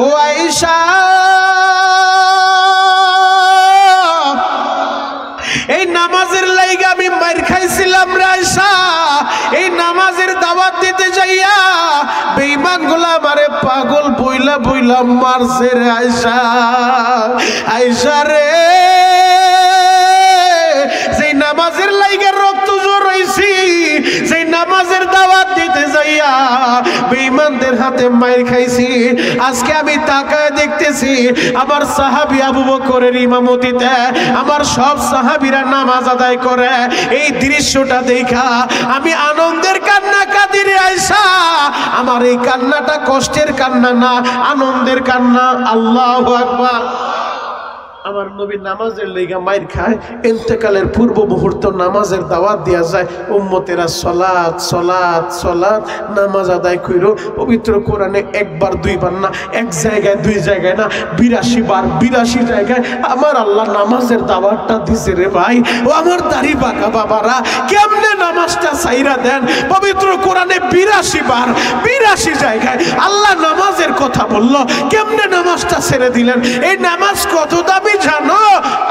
ও আয়েশা, এই নামাজের লাইগা আমি মার খাইছিলাম রে আয়েশা। এই নামাজের দাওয়াত দিতে যাইয়া বেঈমান গুলা আমারে পাগল বইলা বইলা মারছে রে আয়েশা। আয়েশা রে, যেই নামাজের লাইগা রক্ত জড়াইছি, যেই নামাজের দাওয়াত দিতে যাইয়া বেঈমানদের হাতে মার খাইছি, আজকে আমি তাকায় দেখতেছি আমার সাহাবী আবু বকরের ইমামতিতে আমার সব সাহাবীরা নামাজ আদায় করে। এই দৃশ্যটা দেখা আমি আনন্দের কান্না কাঁদি রে আয়েশা। আমার এই কান্নাটা কষ্টের কান্না না, আনন্দের কান্না। আল্লাহু আকবার। আমার নবী নামাজের লেগা মাইর খায়, ইন্তেকালের পূর্ব মুহূর্ত নামাজের দাওয়াত দেয়া যায়, উম্মতেরা সালাত সালাত সালাত নামাজ আদায় কইরো। পবিত্র কোরআনে একবার দুইবার না, এক জায়গায় দুই জায়গায় না, 82 বার 82 জায়গায় আমার আল্লাহ নামাজের দাওয়াতটা দিছে রে ভাই। ও আমার দাড়ি বাঁকা বাবারা, কেমনে নামাজটা ছাইরা দেন? পবিত্র কোরআনে 82 বার 82 জায়গায় আল্লাহ নামাজের কথা বলল, কেমনে নামাজটা ছেড়ে দিলেন? এই নামাজ কত দামি জানো?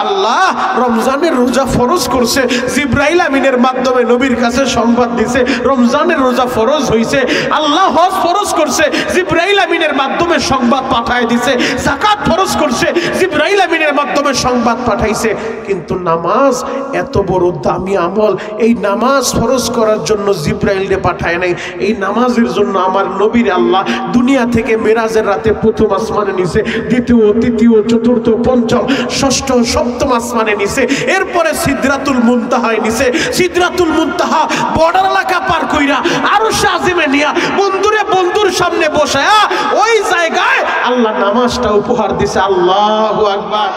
আল্লাহ রমজানের রোজা ফরজ করছে, জিবরাইল আমিনের মাধ্যমে নবীর কাছে সংবাদ দিছে রমজানের রোজা ফরজ হইছে। আল্লাহ হজ ফরজ করছে, জিবরাইল আমিনের মাধ্যমে সংবাদ পাঠায় দিছে। যাকাত ফরজ করছে, জিবরাইল আমিনের মাধ্যমে সংবাদ পাঠাইছে। কিন্তু নামাজ এত বড় দামি আমল, এই নামাজ ফরজ করার জন্য জিবরাইলকে পাঠায় নাই। এই নামাজের জন্য আমার নবীর আল্লাহ দুনিয়া থেকে মেরাজের রাতে প্রথম আসমানে নিছে, দ্বিতীয় তৃতীয় চতুর্থ পঞ্চম ষষ্ঠ সপ্তম আসমানে নিছে, এরপরে সিদরাতুল মুনতাহায় নিছে। সিদরাতুল মুনতাহা বর্ডার এলাকা পার কইরা আরশে আজিমে নিয়া বন্ধুরে বন্ধুর সামনে বসায়া ওই জায়গায় আল্লাহ নামাজটা উপহার দিছে। আল্লাহু আকবার।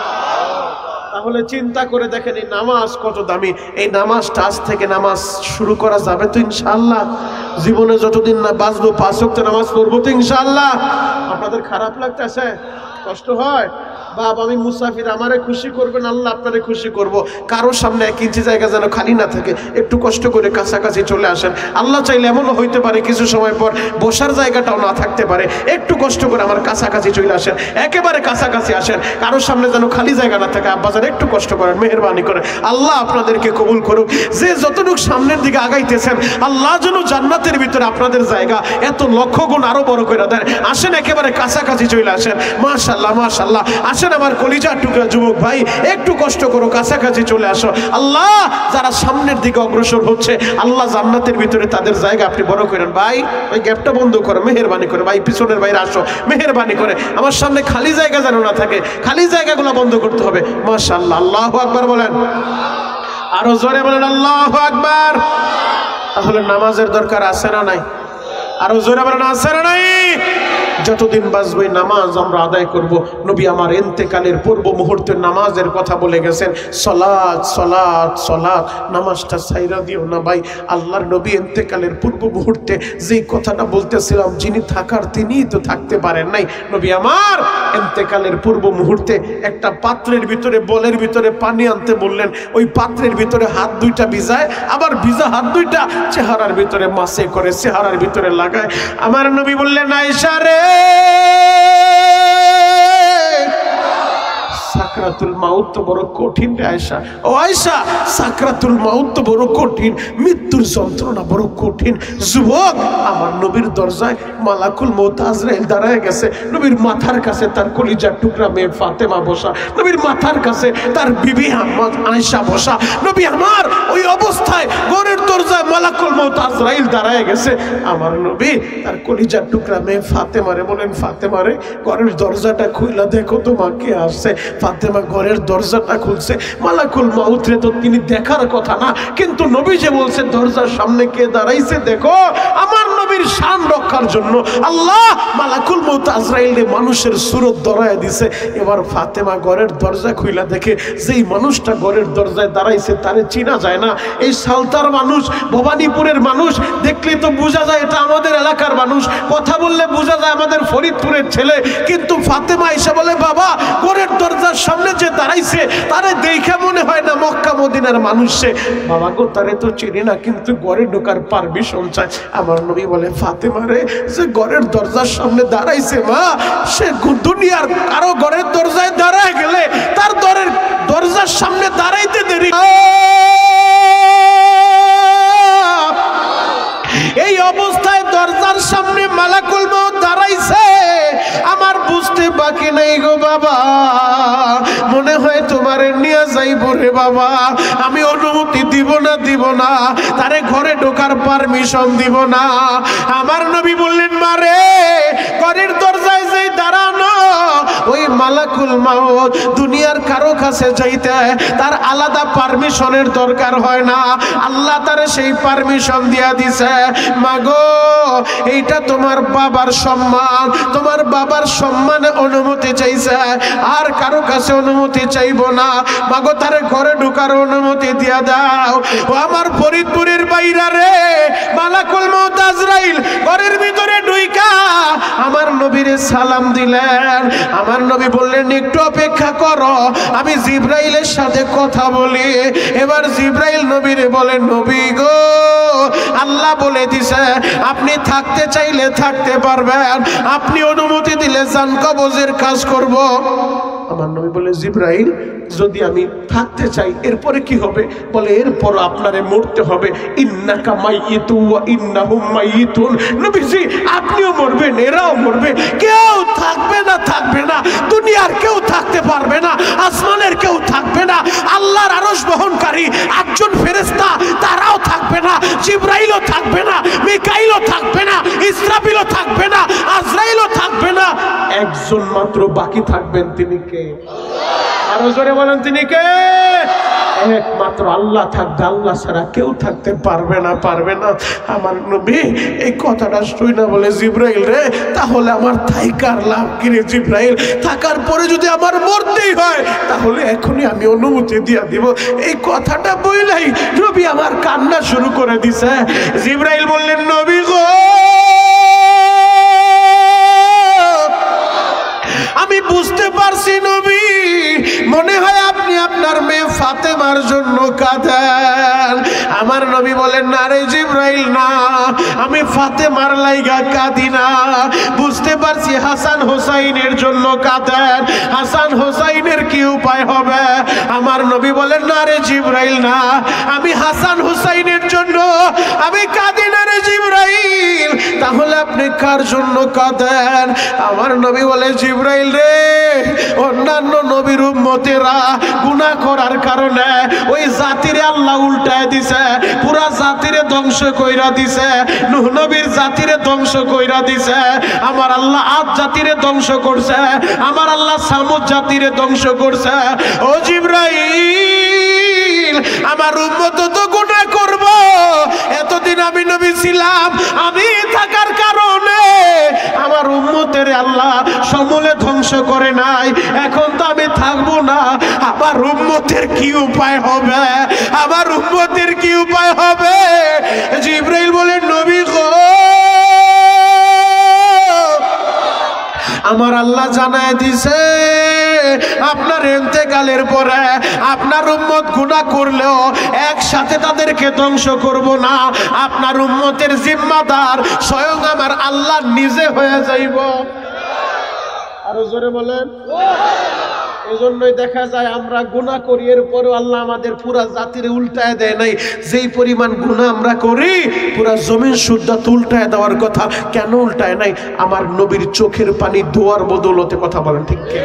তাহলে চিন্তা করে দেখেন এই নামাজ কত দামি। এই নামাজটা আজ থেকে নামাজ শুরু করা যাবে তো ইনশাআল্লাহ? জীবনে যতদিন না বাঁচবো 5 ওয়াক্ত নামাজ পড়বো তো ইনশাআল্লাহ? আপনাদের খারাপ লাগতেছে? কষ্ট হয়? বাবা আমি মুসাফির, আমারে খুশি করবেন, আল্লাহ আপনারে খুশি করব। কারোর সামনে 1 ইঞ্চি জায়গা যেন খালি না থাকে, একটু কষ্ট করে কাছাকাছি চলে আসেন। আল্লাহ চাইলে এমনও হইতে পারে কিছু সময় পর বসার জায়গাটাও না থাকতে পারে, একটু কষ্ট করে আমার কাছাকাছি চলে আসেন, একেবারে কাছাকাছি আসেন। কারোর সামনে যেন খালি জায়গা না থাকে, আব্বাজান একটু কষ্ট করেন, মেহেরবানি করে। আল্লাহ আপনাদেরকে কবুল করুক। যে যতটুকু সামনের দিকে আগাইতেছেন, আল্লাহ যেন জান্নাতের ভিতরে আপনাদের জায়গা এত লক্ষ গুণ আরো বড় করে দেন। আসেন একেবারে কাছাকাছি চলে আসেন। মাশাআল্লাহ মাশাআল্লাহ। আসেন আমার কলিজার টুকরা যুবক ভাই, একটু কষ্ট করো, কাছাকাছি চলে আসো। আল্লাহ যারা সামনের দিকে অগ্রসর হচ্ছে, আল্লাহ জান্নাতের ভিতরে তাদের জায়গা আপনি বড় করেন। ভাই ওই গ্যাপটা বন্ধ করো, মেহেরবানি করে। ভাই পিছনের বাইরে আসো, মেহেরবানি করে। আমার সামনে খালি জায়গা যেন না থাকে, খালি জায়গাগুলো বন্ধ করতে হবে। মাশাআল্লাহ। আল্লাহু আকবার বলেন, আরো জোরে বলেন আল্লাহু আকবার। তাহলে নামাজের দরকার আছে না নাই? আরো জোরে বলেন আছে না নাই? যতদিন বাঁচবো নামাজ আমরা আদায় করব। নবী আমার ইন্তেকালের পূর্ব মুহূর্তে নামাজের কথা বলে গেছেন, সালাত সালাত সালাত, নামাজটা ছাইরা দিও না ভাই। আল্লাহর নবী ইন্তেকালের পূর্ব মুহূর্তে যেই কথাটা বলতেছিলাম, যিনি থাকার তিনিই তো থাকতে পারেন নাই। নবী আমার ইন্তেকালের পূর্ব মুহূর্তে একটা পাত্রের ভিতরে, বলের ভিতরে পানি আনতে বললেন। ওই পাত্রের ভিতরে হাত দুইটা ভিজায়, আবার ভিজা হাত দুইটা চেহারার ভিতরে মাসে করে চেহারার ভিতরে লাগায়। আমার নবী বললেন, আয়েশা রে, সাকরাতুল মাউত তো বড় কঠিন রে আয়েশা। ও আয়েশা, সাকরাতুল মাউত তো বড় কঠিন, মৃত্যুর যন্ত্রণা বড় কঠিন। যুবক, আমার নবীর দরজায় মালাকুল মউত আজরাইল দাঁড়ায় গেছে। নবীর মাথার কাছে তার কলিজার টুকরা মেয়ে ফাতেমা বসা, নবীর মাথার কাছে তার বিবি আয়েশা বসা। নবী আমার ওই অবস্থায় ঘরের দরজায় মালাকুল মউত আজরাইল দাঁড়ায় গেছে। আমার নবী তার কলিজার টুকরা মেয়ে ফাতেমারে বলেন, ফাতেমারে ঘরের দরজাটা খুইলা দেখো তো মা কে আসছে। ফাতেমা ঘরের দরজাটা খুলছে। মালাকুল মাউত রে তো তিনি দেখার কথা না, কিন্তু নবী যে বলছে দরজার সামনে কে দাঁড়াইছে দেখো। আমার নবীর শান রক্ষার জন্য আল্লাহ মালাকুল মাউত আজরাইল মানুষের সুরত ধরায় দিছে। এবার ফাতেমা ঘরের দরজা খুইলা দেখে যেই মানুষটা ঘরের দরজায় দাঁড়াইছে তারে চিনা যায় না। এই সালতার মানুষ, ভবানীপুরের মানুষ, দেখলে তো বোঝা যায় এটা আমাদের এলাকার মানুষ, কথা বললে বোঝা যায় আমাদের ফরিদপুরের ছেলে। কিন্তু ফাতেমা এসে বলে, বাবা ঘরের দরজা দরজার সামনে যে দাঁড়াইছে তারে দেখে মনে হয় না মক্কা মদিনার মানুষ। সে বাবা গো তারে তো চিনি না, কিন্তু ঘরে ঢোকার পারমিশন চাই। আমার নবী বলে ফাতেমা রে, যে ঘরের দরজার সামনে দাঁড়াইছে মা, সে দুনিয়ার কারো ঘরের দরজায় দাঁড়ায় গেলে তার দরজার সামনে দাঁড়াইতে দেরি। এই অবস্থায় দরজার সামনে মালাকুল মউত দাঁড়াইছে, আমার বুঝতে বাকি নাই গো বাবা, মনে হয় তোমারে নিয়ে যাইবো রে বাবা, আমি অনুমতি দিব না, তারে ঘরে ঢোকার পারমিশন দিব না। আমার নবী বললেন মারে, ঘরের দরজায় যেই দাঁড়ানো ওই মালাকুল মউত দুনিয়ার কারো কাছে যাইতে তার আলাদা পারমিশনের দরকার হয় না, আল্লাহ তারে সেই পারমিশন দিয়া দিছে। মাগো এইটা তোমার বাবার সম্মান, তোমার বাবার সম্মানে অনুমতি চাইছে, আর কারো কাছে অনুমতি চাইবো না। মাগো তারে ঘরে ঢোকার অনুমতি দিয়া দাও। ও আমার ফরিদপুরের বাইরা রে, মালাকুল মউত আজরাইল ঘরের ভিতরে ঢুইকা আমার নবীরে সালাম দিলেন। আমার নবী বললেন একটু অপেক্ষা করো, আমি জিবরাইলের সাথে কথা বলি। এবার জিবরাইল নবীরে বলেন নবী গো, আল্লাহ বলে দিছে আপনি থাকতে চাইলে থাকতে পারবেন, আপনি অনুমতি দিলে জান কবজের কাজ করব। আমার নবী বলে জিবরাইল যদি আমি থাকতে চাই এরপরে কি হবে? বলে এরপর আপনারে মরতে হবে। ইন্নাকা মাইয়িতুন ওয়া ইন্নাহুম মাইয়িতুন। নবীজি আপনিও মরবেন, এরাও মরবে, কেউ থাকবে না, দুনিয়ার কেউ থাকতে পারবে না, আসমানের কেউ থাকবে না, আল্লাহর আরশ বহনকারী 8 জন ফেরেশতা তারাও থাকবে না, জিবরাইলও থাকবে না, মিকাইলও থাকবে না, ইসরাফিলও থাকবে না, আজরাইলও থাকবে না, একজন মাত্র বাকি থাকবেন। তিনি কে? আরো জোরে বলেন তিনি কে? একমাত্র আল্লাহ থাকবে, আল্লাহ ছাড়া কেউ থাকতে পারবে না। আমার নবী এই কথাটা শুই না বলে জিবরাইল রে, তাহলে আমার থাইকার লাভ কি রে জিবরাইল? থাকার পরে যদি আমার মরতেই হয় তাহলে এখনই আমি অনুমতি দিয়া দিব। এই কথাটা বইলাই নবী আমার কান্না শুরু করে দিছে। জিবরাইল বললেন নবী গো, আমি বুঝতে পারছি নবী, মনে হয় আপনি আপনার মেয়ে ফাতেমার জন্য কাঁদেন। আমার নবী বলেন না রে জিবরাইল, না, আমি ফাতেমার লাইগা কাঁদি না, বুঝতে পারছি হাসান হোসাইনের জন্য কাঁদেন। হাসান হোসাইনের কি উপায় হবে? আমার নবী বলেন না রে জিবরাইল, না, আমি হাসান হোসাইনের জন্য আমি কাঁদি না রে জিবরাইল, তাহলে আপনি কার জন্য কাঁদেন? আমার নবী বলে জিবরাইল রে, অন্যান্য নবীর উম্মতেরা গুনাহ করার কারণে ওই জাতিরে আল্লাহ উল্টায় দিছে, পুরা জাতিরে ধ্বংস কইরা দিছে, নূহ নবীর জাতিরে ধ্বংস কইরা দিছে, আমার আল্লাহ আদ জাতিরে ধ্বংস করছে, আমার আল্লাহ সামুদ জাতিরে ধ্বংস করছে। ও জিবরাইল, আমার উম্মত তো গুনাহ করব, এতদিন আমি নবী ছিলাম, আমি থাকার কারণে আমার উম্মতের আল্লাহ সমূলে ধ্বংস করে নাই, এখন তো আমি থাকবো না, আমার উম্মতের কি উপায় হবে? আমার উম্মতের কি উপায় হবে? জিবরাইল বলেন নবী গো, আমার আল্লাহ জানায় দিছে আপনার ইন্তেকালের পরে আপনার উম্মত গুনাহ করলেও একসাথে তাদেরকে ধ্বংস করব না, আপনার উম্মতের জিম্মাদার স্বয়ং আমার আল্লাহ নিজে হয়ে যাইব। আরো জোরে বলেন। এজন্যই দেখা যায় আমরা গুনাহ করি, এরপরেও আল্লাহ আমাদের পুরা জাতিরে উল্টায় দেয় নাই। যেই পরিমাণ গুনাহ আমরা করি পুরা জমিন শুদ্ধ উল্টায় দেওয়ার কথা, কেন উল্টায় নাই? আমার নবীর চোখের পানি দোয়ার বদৌলতে। কথা বলেন ঠিক কি?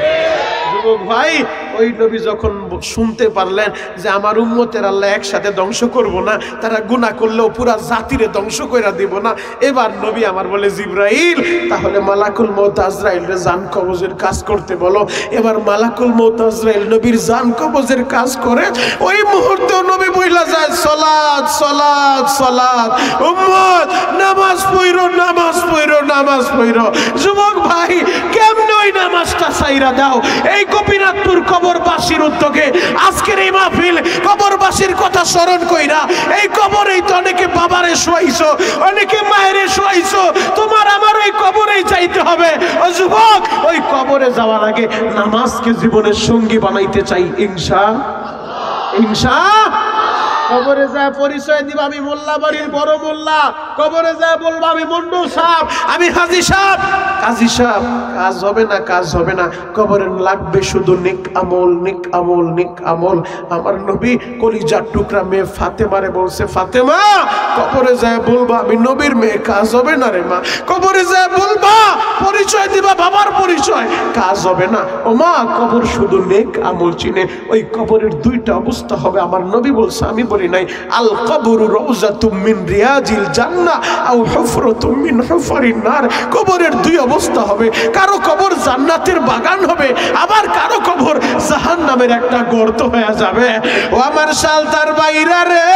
যুবক ভাই, ওই নবী যখন শুনতে পারলেন যে আমার উম্মতের আল্লাহ একসাথে ধ্বংস করব না, তারা গুনাহ করলেও পুরা জাতিরে ধ্বংস কইরা দিব না, এবার নবী আমার বলে জিবরাইল তাহলে মালাকুল মউত আজরাইলরে জান কবজের কাজ করতে বলো। এবার মালাকুল মউত আজরাইল নবীর জান কবজের কাজ করে, ওই মুহূর্তে নবী বইলা যায় সালাত সালাত সালাত, উম্মত নামাজ পড়ো নামাজ পড়ো নামাজ পড়ো। যুবক ভাই, কেমনে ওই নামাজটা ছাইরা দাও? এই গোপীনাথপুর কবরবাসীর উদ্যোগে আজকের এই মাহফিল কবরবাসীর কথা স্মরণ কইরা, এই কবরেই তো অনেকে বাবারে শোয়াইছো, অনেকে মায়েরে শোয়াইছো, তোমার আমার ওই কবরেই যাইতে হবে। ও যুবক, ওই কবরে কবরে যাওয়ার আগে নামাজকে জীবনের সঙ্গী বানাইতে চাই ইনশাআল্লাহ। কবরে যায় পরিচয় দিব আমি মোল্লা বাড়ির বড় মোল্লা, কবরে যায় বলবো আমি মন্ডল সাহেব, আমি হাজী সাহেব, কাজী সাহেব। কাজ হবে না, কাজ হবে না। কবরে লাগবে শুধু নেক আমল, নেক আমল, নেক আমল। আমার নবী কলিজার টুকরা মেয়ে ফাতেমারে বলছে, ফাতেমা কবরে যায় বলবা আমি নবীর মেয়ে, কাজ হবে না রে মা। কবরে যায় বলবা পরিচয় দিবা বাবার পরিচয়, কাজ হবে না। ও মা কবর শুধু নেক আমল চিনে। ওই কবরের দুইটা অবস্থা হবে, আমার নবী বলছে, আমি বলি নাই। আল কবরু রাউযাতুম মিন রিয়াজিল জান্নাহ আও হুফরাতুম মিন হুফারিন নার। কবরের দুই অবস্থা হবে, কারো কবর জান্নাতের বাগান হবে, আবার কারো কবর জাহান্নামের একটা গর্ত হয়ে যাবে। ও আমার শালতার বাইরা রে,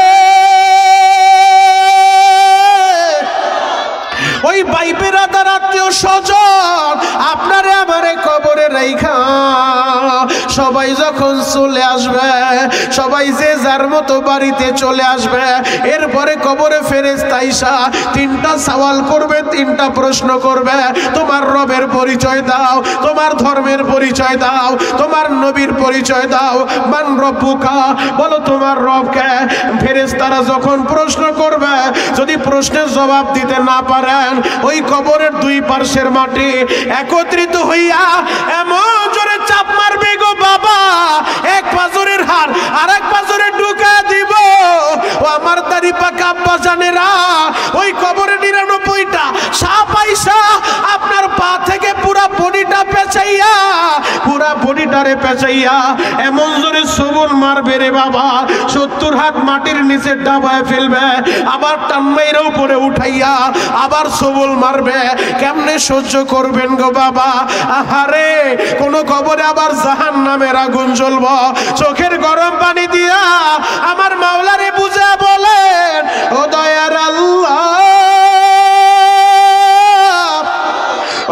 ওই ভাই বেরাদার আত্মীয় স্বজন আপনারে আমারে কবরে রাইখা সবাই যখন চলে আসবে, সবাই যে যার মতো বাড়িতে চলে আসবে, এরপরে কবরে ফেরেশতা আইসা তিনটা সওয়াল করবে, তিনটা প্রশ্ন করবে। তোমার রবের পরিচয় দাও, তোমার ধর্মের পরিচয় দাও, তোমার নবীর পরিচয় দাও। মান রব্বুকা, বলো তোমার রবকে। ফেরেশতারা যখন প্রশ্ন করবে, যদি প্রশ্নের জবাব দিতে না পারেন, ওই কবরের দুই পার্শ্বের মাটি একত্রিত হইয়া এমন জোরে চাপ মারবে গো বাবা, এক পাজরের হার আর এক পাজরে ঢুকা দিব। ও আমার দাড়ি পাকা আব্বা জানেরা, ওই কবরে 99টা সাপ আইসা আপনার পা থেকে পুরা বডিটা পেঁচাইয়া, পুরা বডিটারে পেঁচাইয়া এমন জোরে সবল মারবে রে বাবা, 70 হাত মাটির নিচে ডাবায় ফেলবে, আবার টান্নাইরা উপরে উঠাইয়া আবার সবল মারবে। কেমনে সহ্য করবেন গো বাবা? আহারে, কোন কবরে আবার জাহান্নামের আগুন জ্বলব। চোখের গরম পানি দিয়া আমার মাওলারে বুঝা বলেন, ও দয়ার আল্লাহ,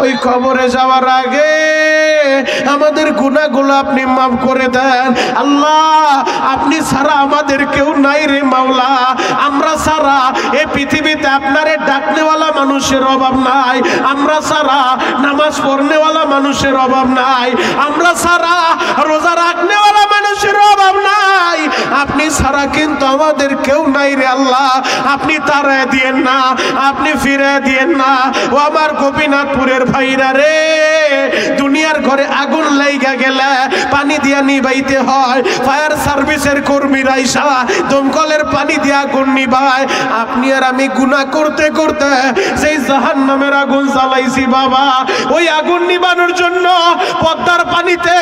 ওই কবরে যাওয়ার আগে আমাদের গুনাহগুলো আপনি মাফ করে দেন। আল্লাহ, আপনি ছাড়া আমাদের কেউ নাই রে মাওলা। আমরা ছাড়া এই পৃথিবীতে আপনারে ডাকনেওয়ালা মানুষের অভাব নাই, আমরা ছাড়া নামাজ পড়নেওয়ালা মানুষের অভাব নাই, আমরা ছাড়া রোজা রাখনেওয়ালা মানুষের অভাব নাই। আপনি ছাড়া কিন্তু আমাদের কেউ নাই রে আল্লাহ। আপনি তাড়ায় দিয়েন না, আপনি ফিরে দিয়েন না। ও আমার গোপীনাথপুরের ভাইরা রে, দুনিয়ার ঘরে আগুন লাইগা গেলে পানি দিয়া নিবাইতে হয়, ফায়ার সার্ভিসের কর্মীরা আইসা দমকলের পানি দিয়া আগুন নিবায়। আপনি আর আমি গুনাহ করতে করতে সেই জাহান্নামের আগুন জ্বালাইছি বাবা। ওই আগুন নিবানোর জন্য পদ্মার পানিতে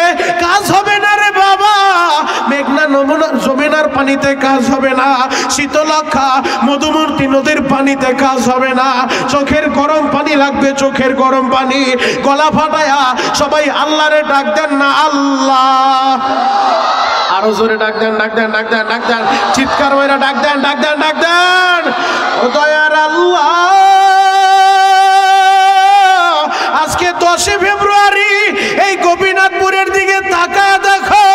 কাজ হবে না রে বাবা, মেঘনা যমুনার পানিতে কাজ হবে না, শীতলক্ষা মধুমূর্তি নদীর পানিতে কাজ হবে না। চোখের গরম পানি লাগবে, চোখের গরম পানি। গলা ফাটায়া সবাই আল্লাহরে ডাক দেন না, আল্লাহ। আরো জোরে ডাক দেন, ডাক দেন, ডাক দেন, ডাক দেন, চিৎকার মেরে ডাক দেন, ডাক দেন, ডাক দেন, ও দয়ার আল্লাহ। আজকে 10 ফেব্রুয়ারি, এই গোপীনাথপুরের দিকে তাকায় দেখো,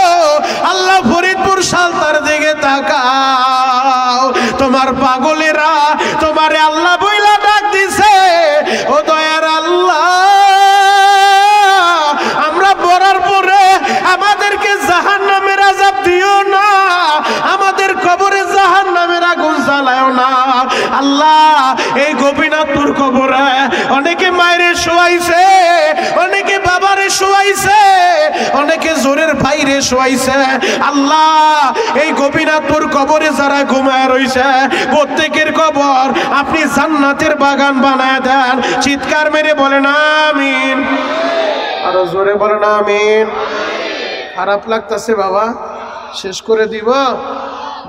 আল্লাহ ফরিদপুর সালতার দিকে তাকাও। তোমার পাগলেরা তোমারে আল্লাহ বইলা ডাক দিছে, ও দয়ার আল্লাহ, আমরা মরার পরে আমাদেরকে জাহান্নামের আযাব দিও না, আমাদের কবরে জাহান্নামের আগুন জ্বালায়ও না। আল্লাহ, এই গোপীনাথপুর কবরে অনেকে মায়েরে শোয়াইছে, অনেকে বাবারে শোয়াইছে, অনেকে জোরের ভাইরে শোয়াইছে। আল্লাহ, এই গোপীনাথপুর কবরে যারা ঘুমায় রইছে, প্রত্যেকের কবর আপনি জান্নাতের বাগান বানায় দেন। চিৎকার মেরে বলেন আমিন, আরো জোরে বলেন আমিন। খারাপ লাগতেছে বাবা, শেষ করে দিব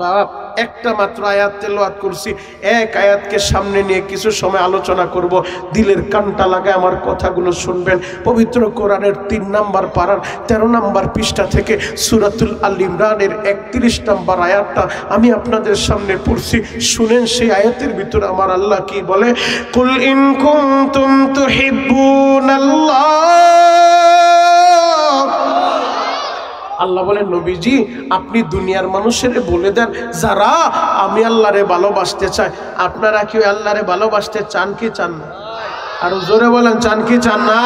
বাবা। একটা মাত্র আয়াত তেলাওয়াত করছি, এক আয়াতকে সামনে নিয়ে কিছু সময় আলোচনা করব। দিলের কানটা লাগায় আমার কথাগুলো শুনবেন। পবিত্র কোরআনের 3 নম্বর পারার 13 নম্বর পৃষ্ঠা থেকে সূরাতুল আল ইমরানের 31 নম্বর আয়াতটা আমি আপনাদের সামনে পড়ছি, শুনেন। সেই আয়াতের ভিতরে আমার আল্লাহ কি বলে, কুল ইন কুনতুম তুহিব্বুনাল্লাহ। আল্লাহ বলেন, নবীজি আপনি দুনিয়ার মানুষের বলে দেন যারা আমি আল্লাহরে ভালোবাসতে চাই। আপনারা কি আল্লাহরে ভালোবাসতে চান কি চান না? আর জোরে বলেন, চান কি চান না?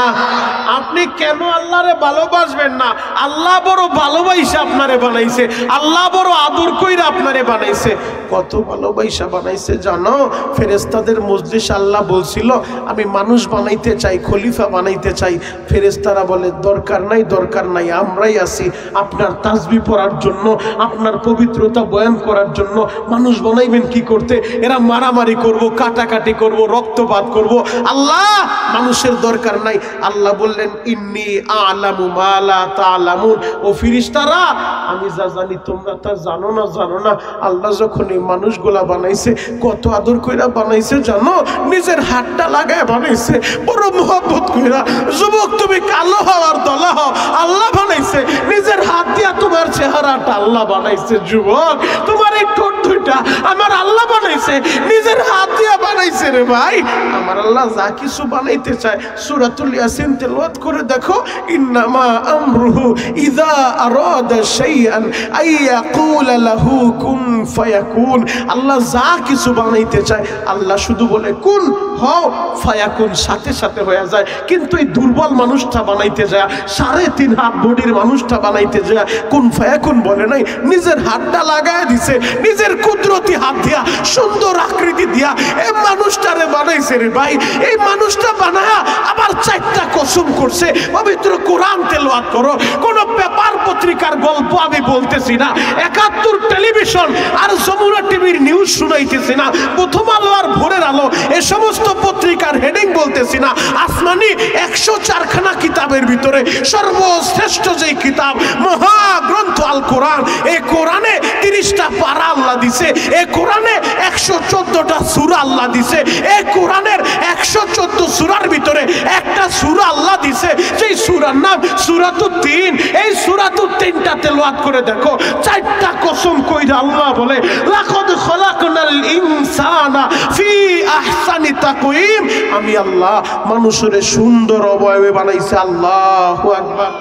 আপনি কেন আল্লাহরে ভালোবাসবেন না? আল্লাহ বড় ভালোবাসা আপনারে বানাইছে, আল্লাহ বড় আদর কইরা আপনারে বানাইছে। কত ভালোবাসা বানাইছে জানো? ফেরেশতাদের মজলিস আল্লাহ বলছিল আমি মানুষ বানাইতে চাই, খলিফা বানাইতে চাই। ফেরেশতারা বলে দরকার নাই, দরকার নাই, আমরাই আছি আপনার তাসবিহ পড়ার জন্য, আপনার পবিত্রতা বয়ান করার জন্য। মানুষ বানাইবেন কি করতে? এরা মারামারি করব, কাটাকাটি করব, রক্তপাত করব। আল্লাহ মানুষের দরকার নাই। আল্লাহ বললেন ইন্নী আ'লামু মা লা তা'লামুন। ও ফেরেশতারা আমি যা জানি তোমরা তা জানো না, জানো না। আল্লাহ যখন এই মানুষগুলা বানাইছে কত আদর কইরা বানাইছে জানো? নিজের হাতটা লাগায় বানাইছে বড় মোহব্বত কইরা। যুবক তুমি কালো হও আর দলা হও, আল্লাহ বানাইছে। নিজের হাত দিয়া তোমার চেহারাটা আল্লাহ বানাইছে। যুবক তোমার এই ঠোঁট দুইটা আমার আল্লাহ বানাইছে, নিজের হাত দিয়া বানাইছে রে ভাই। আমার আল্লাহ যা কিছু বানাইতে চায় সূরাতুল ইয়াসিন তেলাওয়াত করে দেখো, ইন্নামা আমরুহু ইযা আরাদা শাইআন আইয়াকুলা লাহু কুন ফায়াকুন। আল্লাহ যা কিছু বানাইতে চায় আল্লাহ শুধু বলে কুন হও ফায়াকুন, সাথে সাথে হয়ে যায়। কিন্তু এই দুর্বল মানুষটা বানাইতে যায়, 3.5 হাত বডির মানুষটা বানাইতে যায় কুন ফায়াকুন বলে নাই, নিজের হাতটা লাগায় দিছে, নিজের কুদরতি হাত দিয়া সুন্দর আকৃতি দিয়া এই মানুষটারে বানাইছে রে ভাই। এই মানুষটা বানায়া আবার 4টা কসম করছে। পবিত্র কোরআন তেলাওয়াত করো। কোন পেপার পত্রিকার গল্প আমি বলতেছি না, 71 টেলিভিশন আর যমুনা টিভির নিউজ শুনাইতেছি না, প্রথম আলো আর ভোরের আলো এ সমস্ত পত্রিকার হেডিং বলতেছি না। আসমানি 104খানা কিতাবের ভিতরে সর্বশ্রেষ্ঠ যে কিতাব মহাগ্রন্থ আল কোরআন, এই কোরআনে 30টা পারা আল্লাহ দিছে, এই কোরআনে 114টা সূরা আল্লাহ দিছে, এই কোরআনের 114 সূরার ভিতরে একটা সূরা আল্লাহ দিছে যেই সূরার নাম সূরাতুত তিন। এই সূরাতুত তিনটা তেলাওয়াত করে দেখো, 4টা কসম কইরা আল্লাহ বলে লাকাদ খলাকনাল ইনসানা ফি আহসানি তাকওয়িম। আমি আল্লাহ মানুষের সুন্দর অবয়বে বানাইছে। আল্লাহু আকবার।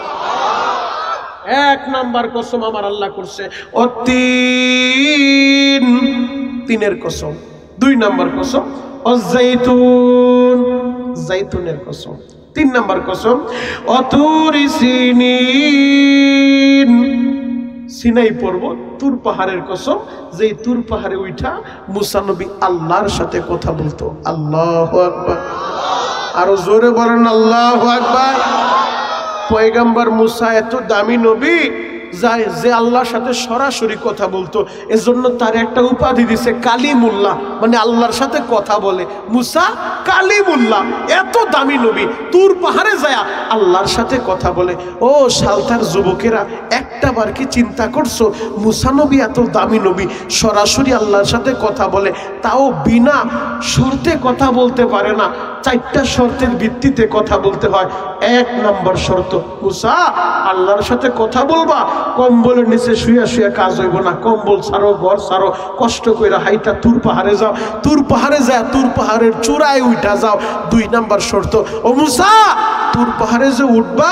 1 নাম্বার কসম আমার আল্লাহ করছে অতিন, তিনের কসম। 2 নাম্বার কসম অজাইতুন, জাইতুনের কসম। 3 নাম্বার কসম অতুরি সিনিন, সিনাই পর্বত তুর পাহাড়ের কসম, যেই তুর পাহাড়ে উঠা মুসা নবী আল্লাহর সাথে কথা বলতো। আল্লাহু আকবার। আরো জোরে বলেন আল্লাহু আকবার। পয়গম্বর মুসা এত দামি নবী যে আল্লাহর সাথে সরাসরি কথা বলতো, এজন্য তার একটা উপাধি দিছে কালিমুল্লাহ, মানে আল্লাহর সাথে কথা বলে। মুসা কালিমুল্লাহ, এত দামি নবী তুর পাহাড়ে যায় আল্লাহর সাথে কথা বলে। ও সালতার যুবকেরা, একটা বার কি চিন্তা করছো মুসা নবী এত দামি নবী সরাসরি আল্লাহর সাথে কথা বলে, তাও বিনা শর্তে কথা বলতে পারে না, 4টা শর্তের ভিত্তিতে কথা বলতে হয়। 1 নম্বর শর্ত, মুসা আল্লাহর সাথে কথা বলবা, কম্বলের নিচে শুয়ে শুয়ে কাজ হইব না, কম্বল ছাড়ো, ঘর ছাড়ো, কষ্ট কইরা হাইটা তুর পাহাড়ে যাও, তুর পাহাড়ে যায় তুর পাহাড়ের চূড়ায় উঠা যাও। 2 নম্বর শর্ত, ও মুসা তুর পাহাড়ে যে উঠবা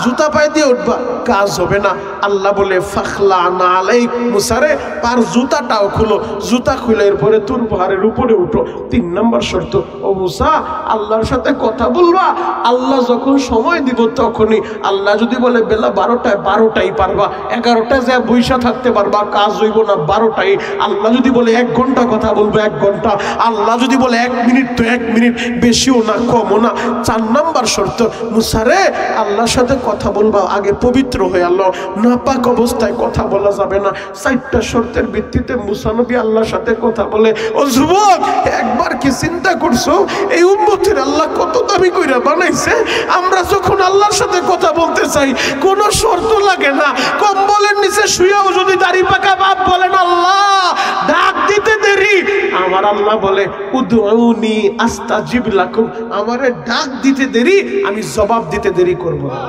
জুতা পায়ে দিয়ে উঠবা, কাজ হবে না। আল্লাহ বলে ফাখলা না আলাইক, মুসারে তার জুতাটাও খুলো, জুতা খুলে এরপরে তুর পাহাড়ের উপরে উঠো। 3 নম্বর শর্ত, ও মুসা আল্লাহর সাথে কথা বলবা, আল্লাহ যখন সময় দিব তখনই। আল্লাহ যদি বলে বেলা 12টায়, 12টাই পারবা, 11টায় যা বৈশা থাকতে পারবা, কাজ হইব না, 12টাই। আল্লাহ যদি বলে 1 ঘন্টা কথা বলবো, 1 ঘন্টা। আল্লাহ যদি বলে 1 মিনিট তো 1 মিনিট, বেশিও না কমও না। 4 নম্বর শর্ত, মুসারে আল্লাহর সাথে কথা বলবা আগে পবিত্র হয়ে, আল্লাহ নাপাক অবস্থায় কথা বলা যাবে না। 4টা শর্তের ভিত্তিতে মুসা নবী আল্লাহর সাথে কথা বলে। ও যুবক, একবার কি চিন্তা করছো এই উম্মতের আল্লাহ কত দামি কইরা বানাইছে? আমরা যখন আল্লাহর সাথে কথা বলতে চাই কোনো শর্ত লাগে না, কম্বলের নিচে শুয়েও যদি দাড়ি পাকা বাপ বলেন আল্লাহ ডাক দিতে দেরি, আমার আল্লাহ বলে উদউনি আস্তাজিব লাকুম, আমারে ডাক দিতে দেরি আমি জবাব দিতে দেরি করব না।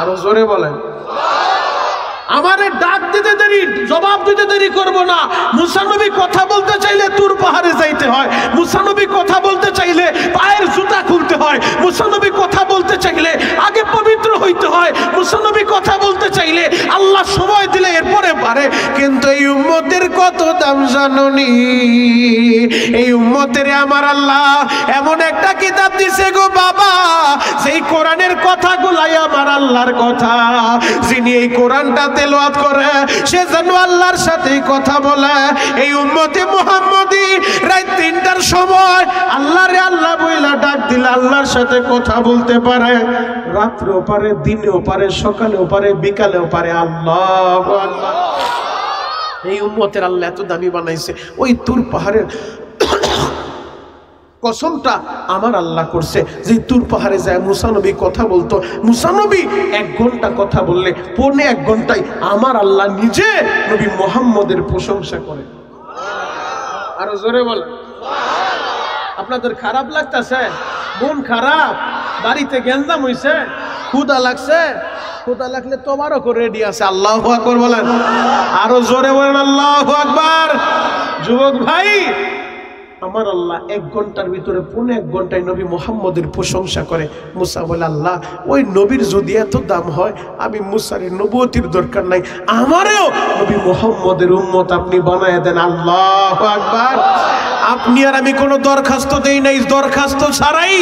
আরো জোরে বলেন, আমারে ডাক দিতে দেরি, জবাব দিতে দেরি করব না। মুসা নবী কথা বলতে চাইলে তুর পাহাড়ে যাইতে হয়, মুসা নবী কথা বলতে চাইলে পায়ের জুতা খুলতে হয়, মুসা নবী কথা বলতে চাইলে আগে পবিত্র হইতে হয়, মুসা নবী কথা বলতে করতে চাইলে আল্লাহ সময় দিলে এরপরে পারে, কিন্তু এই উম্মতের কত দাম জাননি? এই উম্মতের আমার আল্লাহ এমন একটা কিতাব দিছে গো বাবা, সেই কোরআনের কথাগুলাই আমার আল্লাহর কথা। যিনি এই কোরআনটা তেলাওয়াত করে সে যেন আল্লাহর সাথে কথা বলে। এই উম্মতে মুহাম্মদী রাত 3টার সময় আল্লাহরে আল্লাহ বইলা ডাক দিলে আল্লাহর সাথে কথা বলতে পারে, রাত্রেও পারে, দিনেও পারে, সকালেও পারে, বিকালেও পারে। আল্লাহু আকবার। এই উম্মতের আল্লাহ এত দামি বানাইছে, ওই তুর পাহাড়ের কসমটা আমার আল্লাহ করছে যে তুর পাহাড়ে যায় মুসা নবী কথা বলতো। মুসা নবী 1 ঘন্টা কথা বললে 1.25 ঘন্টায় আমার আল্লাহ নিজে নবী মুহাম্মদের প্রশংসা করে। আরো জোরে বলেন। আপনাদের খারাপ লাগতেছে? মন খারাপ? বাড়িতে গ্যাঞ্জাম হইছে? ক্ষুধা লাগছে? ক্ষুধা লাগলে তোমারও করে রেডি আছে। আল্লাহু আকবার বলেন। আরো জোরে বলেন আল্লাহু আকবার। যুবক ভাই, আমার আল্লাহ 1 ঘন্টার ভিতরে 1.25 ঘন্টায় নবী মুহাম্মদের প্রশংসা করে। মুসা বলে, আল্লাহ ওই নবীর যদি এত দাম হয়, আমি মুসার নবুয়তির দরকার নাই, আমারও নবী মুহাম্মদের উম্মত আপনি বানায় দেন। আল্লাহু আকবার। আপনি আর আমি কোনো দরখাস্ত দেই নাই, দরখাস্ত ছাড়াই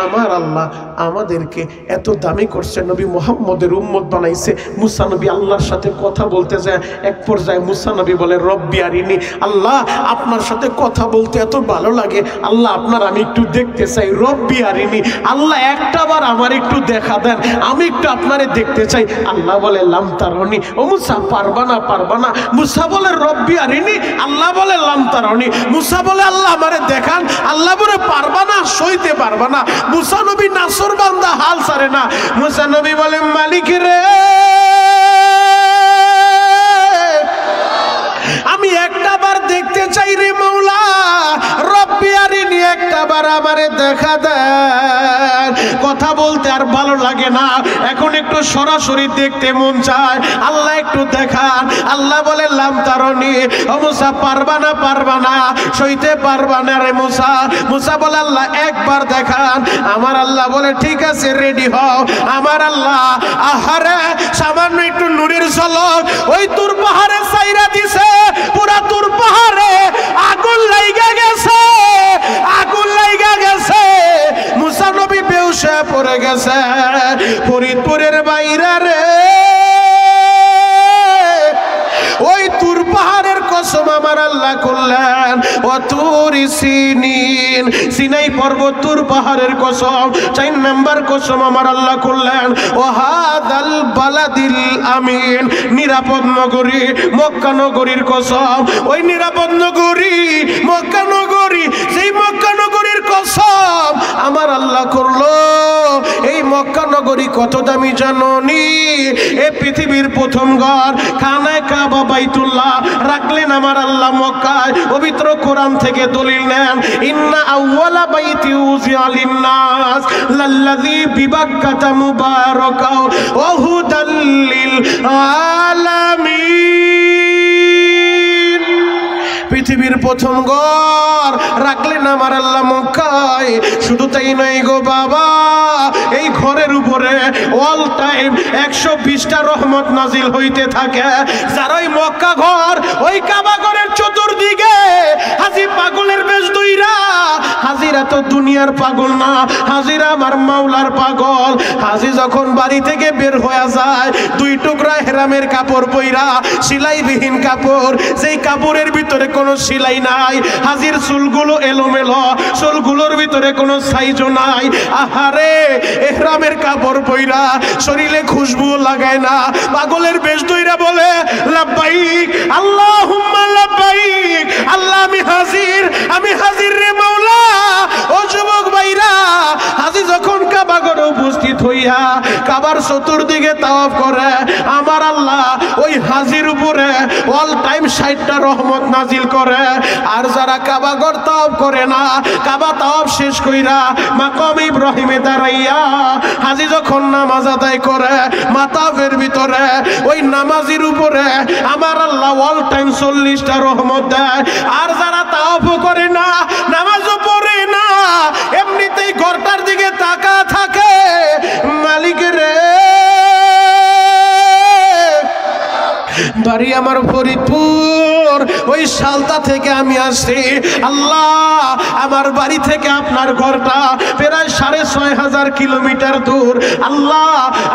আমার আল্লাহ আমাদেরকে এত দামি করছে, নবী মুহাম্মদের উম্মত বানাইছে। মুসা নবী আল্লাহর সাথে কথা বলতে যায়, এক পর্যায়ে মুসা নবী বলে, রব্বি আরিনি, আল্লাহ আপনার সাথে কথা বলতে এত ভালো লাগে, আল্লাহ আপনার আমি একটু দেখতে চাই। রব্বি আরিনি, আল্লাহ একটাবার আমার একটু দেখা দেন, আমি একটু আপনারে দেখতে চাই। আল্লাহ বলে, লাম তারনি। ও মুসা পারবা না, পারবা না। মুসা বলে, রব্বি আরিনি। আল্লাহ বলে, লাম তারনি। মুসা বলে, আল্লাহ আমারে দেখান। আল্লাহ বলে, পারবা না, সইতে পারবা না। মুসা নবী নাসর বান্দা, হাল ছাড়ে না। মুসা নবী বলে, মালিক রে, আমি একটাবার দেখতে চাই রে মাওলা, রব্বি আরিনি, একটাবার আমারে দেখা দেন। কথা বলতে আর ভালো লাগে না, এখন একটু সরাসরি দেখতে মন চায়। আল্লাহ একটু দেখান। আল্লাহ বলে, লাম তারনি। ও মুসা পারবা না, পারবা না, সইতে পারবা না রে মুসা। মুসা বলে, আল্লাহ একবার দেখান। আমার আল্লাহ বলে, ঠিক আছে, রেডি হও। আমার আল্লাহ আহারে সামান্য একটু নূরের ঝলক ওই তুর পাহাড়ে ছাইরা দিছে, পুরা তুর পাহাড়ে আগুন লাইগা গেছে, আগুন লাইগা গেছে। মুসা নবী বেহুশ হয়ে পড়ে গেছে। ফরিদপুরের বাইরে রে, ওই তুর পাহাড়ের কসম আমার আল্লাহ করলেন, ও তুরি সিনিন, সিনাই পর্বত তুর পাহাড়ের কসম। 4 নাম্বার কসম আমার আল্লাহ করলেন, ও হাদাল বালাদিল আমিন, নিরাপদ নগরী মক্কা নগরীর কসম। ওই নিরাপদ নগরী মক্কা নগরী, সেই মক্কা নগরীর কসম আমার আল্লাহ করলো। এই মক্কা নগরী কত দামি জানোনি? এ পৃথিবীর প্রথম ঘর, খানায় কাবা বাইতুল্লাহ রাখলেন আমার আল্লাহ মক্কায়। পবিত্র কোরআন থেকে দলিল নেন, ইন্না আউওয়ালা বাইতি উযিআ লিন-নাস লাল্লাযী বিবাক্কাতা মুবারাকা ওয়া হুদাল লিল আলামিন। পৃথিবীর প্রথম ঘর রাখলেন আমার আল্লাহ মক্কায়। শুধু তাই নয় গো বাবা, এই ঘরের উপরে অল টাইম 120টা রহমত নাজিল হইতে থাকে। যারা ওই মক্কা ঘর, ওই কাবা ঘরের চতুর্দিকে হাজী পাগলের বেশ দইরা, হাজিরা তো দুনিয়ার পাগল না, হাজিরা আমার মাওলার পাগল। হাজি যখন বাড়ি থেকে বের হয়ে যায়, 2 টুকরা হেরামের কাপড় পইরা, সেলাইবিহীন কাপড়, যেই কাপড়ের ভিতরে কোনো সেলাই নাই, হাজির চুলগুলো এলোমেলো, চুলগুলোর ভিতরে কোনো সাইজও নাই। আহারে, এহরামের কাপড় পইরা, শরীরে খুশবু লাগায় না, পাগলের বেশ দইরা বলে, লাব্বাইক আল্লাহুম্মা লাব্বাইক, আল্লাহ আমি হাজির, আমি হাজির রে মাওলা। ও যুবক ভাইরা, হাজি যখন কাবা ঘরে উপস্থিত হইয়া কাবার চতুর্দিকে তাওয়াফ করে, আমার আল্লাহ ওই হাজির উপরে অল টাইম 60টা রহমত নাজিল করে। আর যারা কাবা ঘর তাওয়াফ করে না, কাবা তাওয়াফ শেষ কইরা মাকাম ইব্রাহিমে দাঁড়াইয়া হাজি যখন নামাজ আদায় করে, মাতাফের ভিতরে ওই নামাজির উপরে আমার আল্লাহ অল টাইম 40টা রহমত দেয়। আর যারা তাওয়াফ করে না, নামাজও পড়ে না, এমনিতেই ঘরটার দিকে তাকা থাকে, মালিক রে বাড়ি আমার ফরিদপুর, ওই সালতা থেকে আমি আসছি। আল্লাহ, আমার বাড়ি থেকে আপনার ঘরটা প্রায় 6500 কিলোমিটার দূর। আল্লাহ,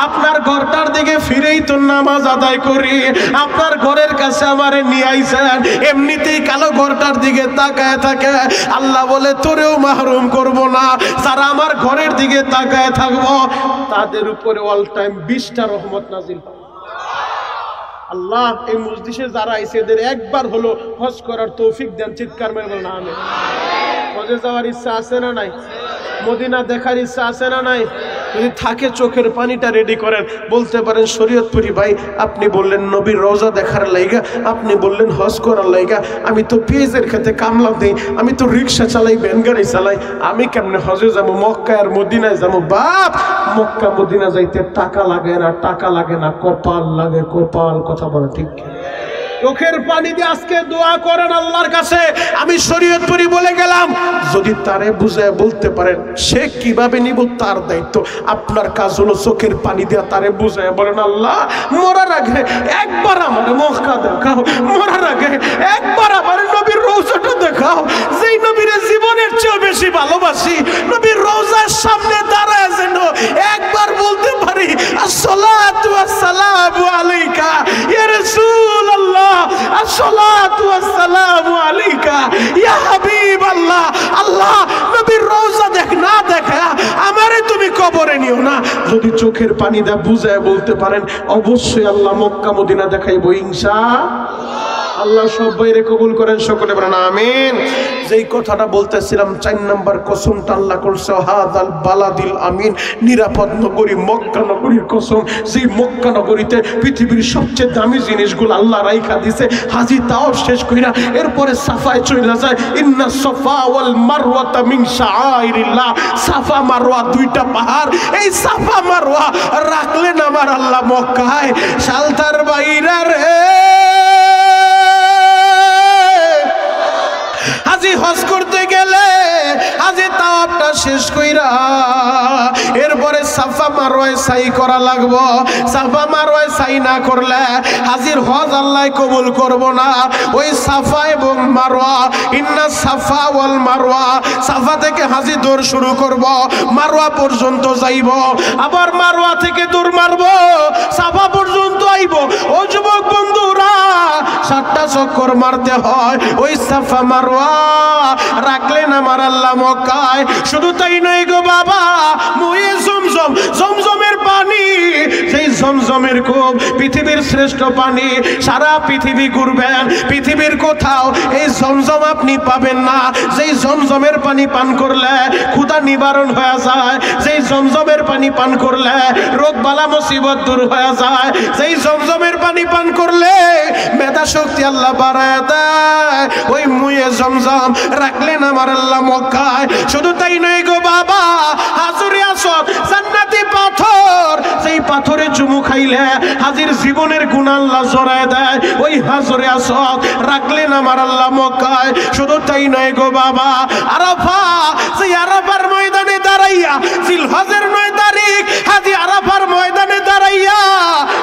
আপনার ঘরটার দিকে ফিরেই তো নামাজ আদায় করি, আপনার ঘরের কাছে আমারে নিয়ে আইছেন, এমনিতেই কালো ঘরটার দিকে তাকায় থাকে। আল্লাহ বলে তোরেও মাহরুম করব না, যারা আমার ঘরের দিকে তাকায় থাকবো তাদের উপরে অল টাইম 20টা রহমত নাজিল হবে। আল্লাহ, এই মজলিসে যারা আইছে এদের একবার হলো হজ করার তৌফিক দেন। চিৎকার মেরে বলেন আমিন। হজে যাওয়ার ইচ্ছা আছে না নাই? মদিনা দেখার ইচ্ছা আছে না নাই? যদি থাকে চোখের পানিটা রেডি করেন। বলতে পারেন শরীয়তপুরি ভাই, আপনি বললেন নবীর রওজা দেখার লাইগা, আপনি বললেন হজ করার লাইগা, আমি তো পেঁয়াজের খেতে কামলা দেই, আমি তো রিক্সা চালাই, ভ্যান গাড়ি চালাই, আমি কেমনে হজে যাবো, মক্কা আর মদিনায় যাবো? বাপ, মক্কা মদিনা যাইতে টাকা লাগে না, টাকা লাগে না, কপাল লাগে, কপাল। কথা বলে ঠিক? চোখের পানি দিয়ে আজকে দোয়া করেন আল্লাহর কাছে। আমি শরীয়তপুরি বলে গেলাম, যদি তারে বুঝায় বলতে পারেন সে কিভাবে নিব তার দায়িত্ব। আপনার কাজ হলো চোখের পানি দিয়ে তারে বুঝায় বলেন, আল্লাহ, মরার আগে একবার আমার মক্কা দেখাও, মরার আগে একবার আমার নবীর রওজাটা দেখাও, যেই নবীর জীবনের চেয়ে বেশি ভালোবাসি, নবীর রওজার সামনে দাঁড়ায় যেন একবার বলতে পারি, আসসালাতু ওয়াসসালামু আলাইকা ইয়া রাসূলুল্লাহ, আসসালাতু ওয়াসসালামু আলাইকা ইয়া হাবিবাল্লাহ। আল্লাহ, নবীর রওজা দেখ না দেখা আমারে তুমি কবরে নিও না। যদি চোখের পানি দা বুঝায় বলতে পারেন, অবশ্যই আল্লাহ মক্কা মদিনা দেখাইবো ইনশাআল্লাহ। আল্লাহ সবাইরে কবুল করেন, সকলে বলেন আমিন। যেই কথাটা বলতেছিলাম, 4 নম্বর কসমটা আল্লাহ করছে, হাদাল বালাদিল আমিন, নিরাপদ নগরী মক্কা নগরীর কসম। যেই মক্কা নগরীতে পৃথিবীর সবচেয়ে দামি জিনিসগুলো আল্লাহ রাইখা দিছে। হাজি তাওয়াফ শেষ কইরা এরপরে সাফায় চলে যায়। ইন্না সাফা ওয়াল মারওয়াতা মিন শাআইরিল্লাহ। সাফা মারওয়া 2টা পাহাড়, এই সাফা মারওয়া রাখলেন আমার আল্লাহ মক্কায়। সালতার বাইরা রে, হাজি হজ করতে গেলে হাজি তাওয়াফটা শেষ কইরা এরপরে সাফা মারওয়ায় সাই করা লাগবো। সাফা মারওয়ায় সাই না করলে হাজির হজ আল্লাহ কবুল করব না। ওই সাফা এবং মারওয়া, ইন্না সাফা ওয়াল মারওয়া, সাফা থেকে হাজি দৌড় শুরু করব, মারওয়া পর্যন্ত যাইব, আবার মারওয়া থেকে দৌড় মারব, সাফা পর্যন্ত আইব। ও যুবক বন্ধুরা, 7টা চক্কর মারতে হয়। ওই সাফা মারওয়া রাখলেন আমার আল্লাহ মক্কায়। শুধু তাই নয় গো বাবা, মুয়ে জমজম, জমজমের পানি, সেই জমজমের কূপ পৃথিবীর শ্রেষ্ঠ পানি। সারা পৃথিবী ঘুরবেন, পৃথিবীর কোথাও এই জমজম আপনি পাবেন না। যেই জমজমের পানি পান করলে ক্ষুধা নিবারণ হয়ে যায়, যেই জমজমের পানি পান করলে রোগ বালা মুসিবত দূর হয়ে যায়, যেই জমজমের পানি পান করলে মেধা শক্তি আল্লাহ বাড়ায় দেয়। ওই মুয়ে জমজম রাখলেন আমার আল্লাহ মক্কায়। শুধু তাই নয় গো বাবা, হাজরে আসদ জান্নাতি পাথর, সেই পাথরে চুমু খাইলে হাজির জীবনের গুনাহ আল্লাহ জড়ায় দেয়। ওই হাজরে আসদ রাখলেন আমার আল্লাহ মক্কায়। শুধু তাই নয় গো বাবা, আরাফা, সেই আরাফার ময়দানে দাঁড়াইয়া, জিলহজের 9 তারিখ হাজি আরাফার ময়দানে দাঁড়াইয়া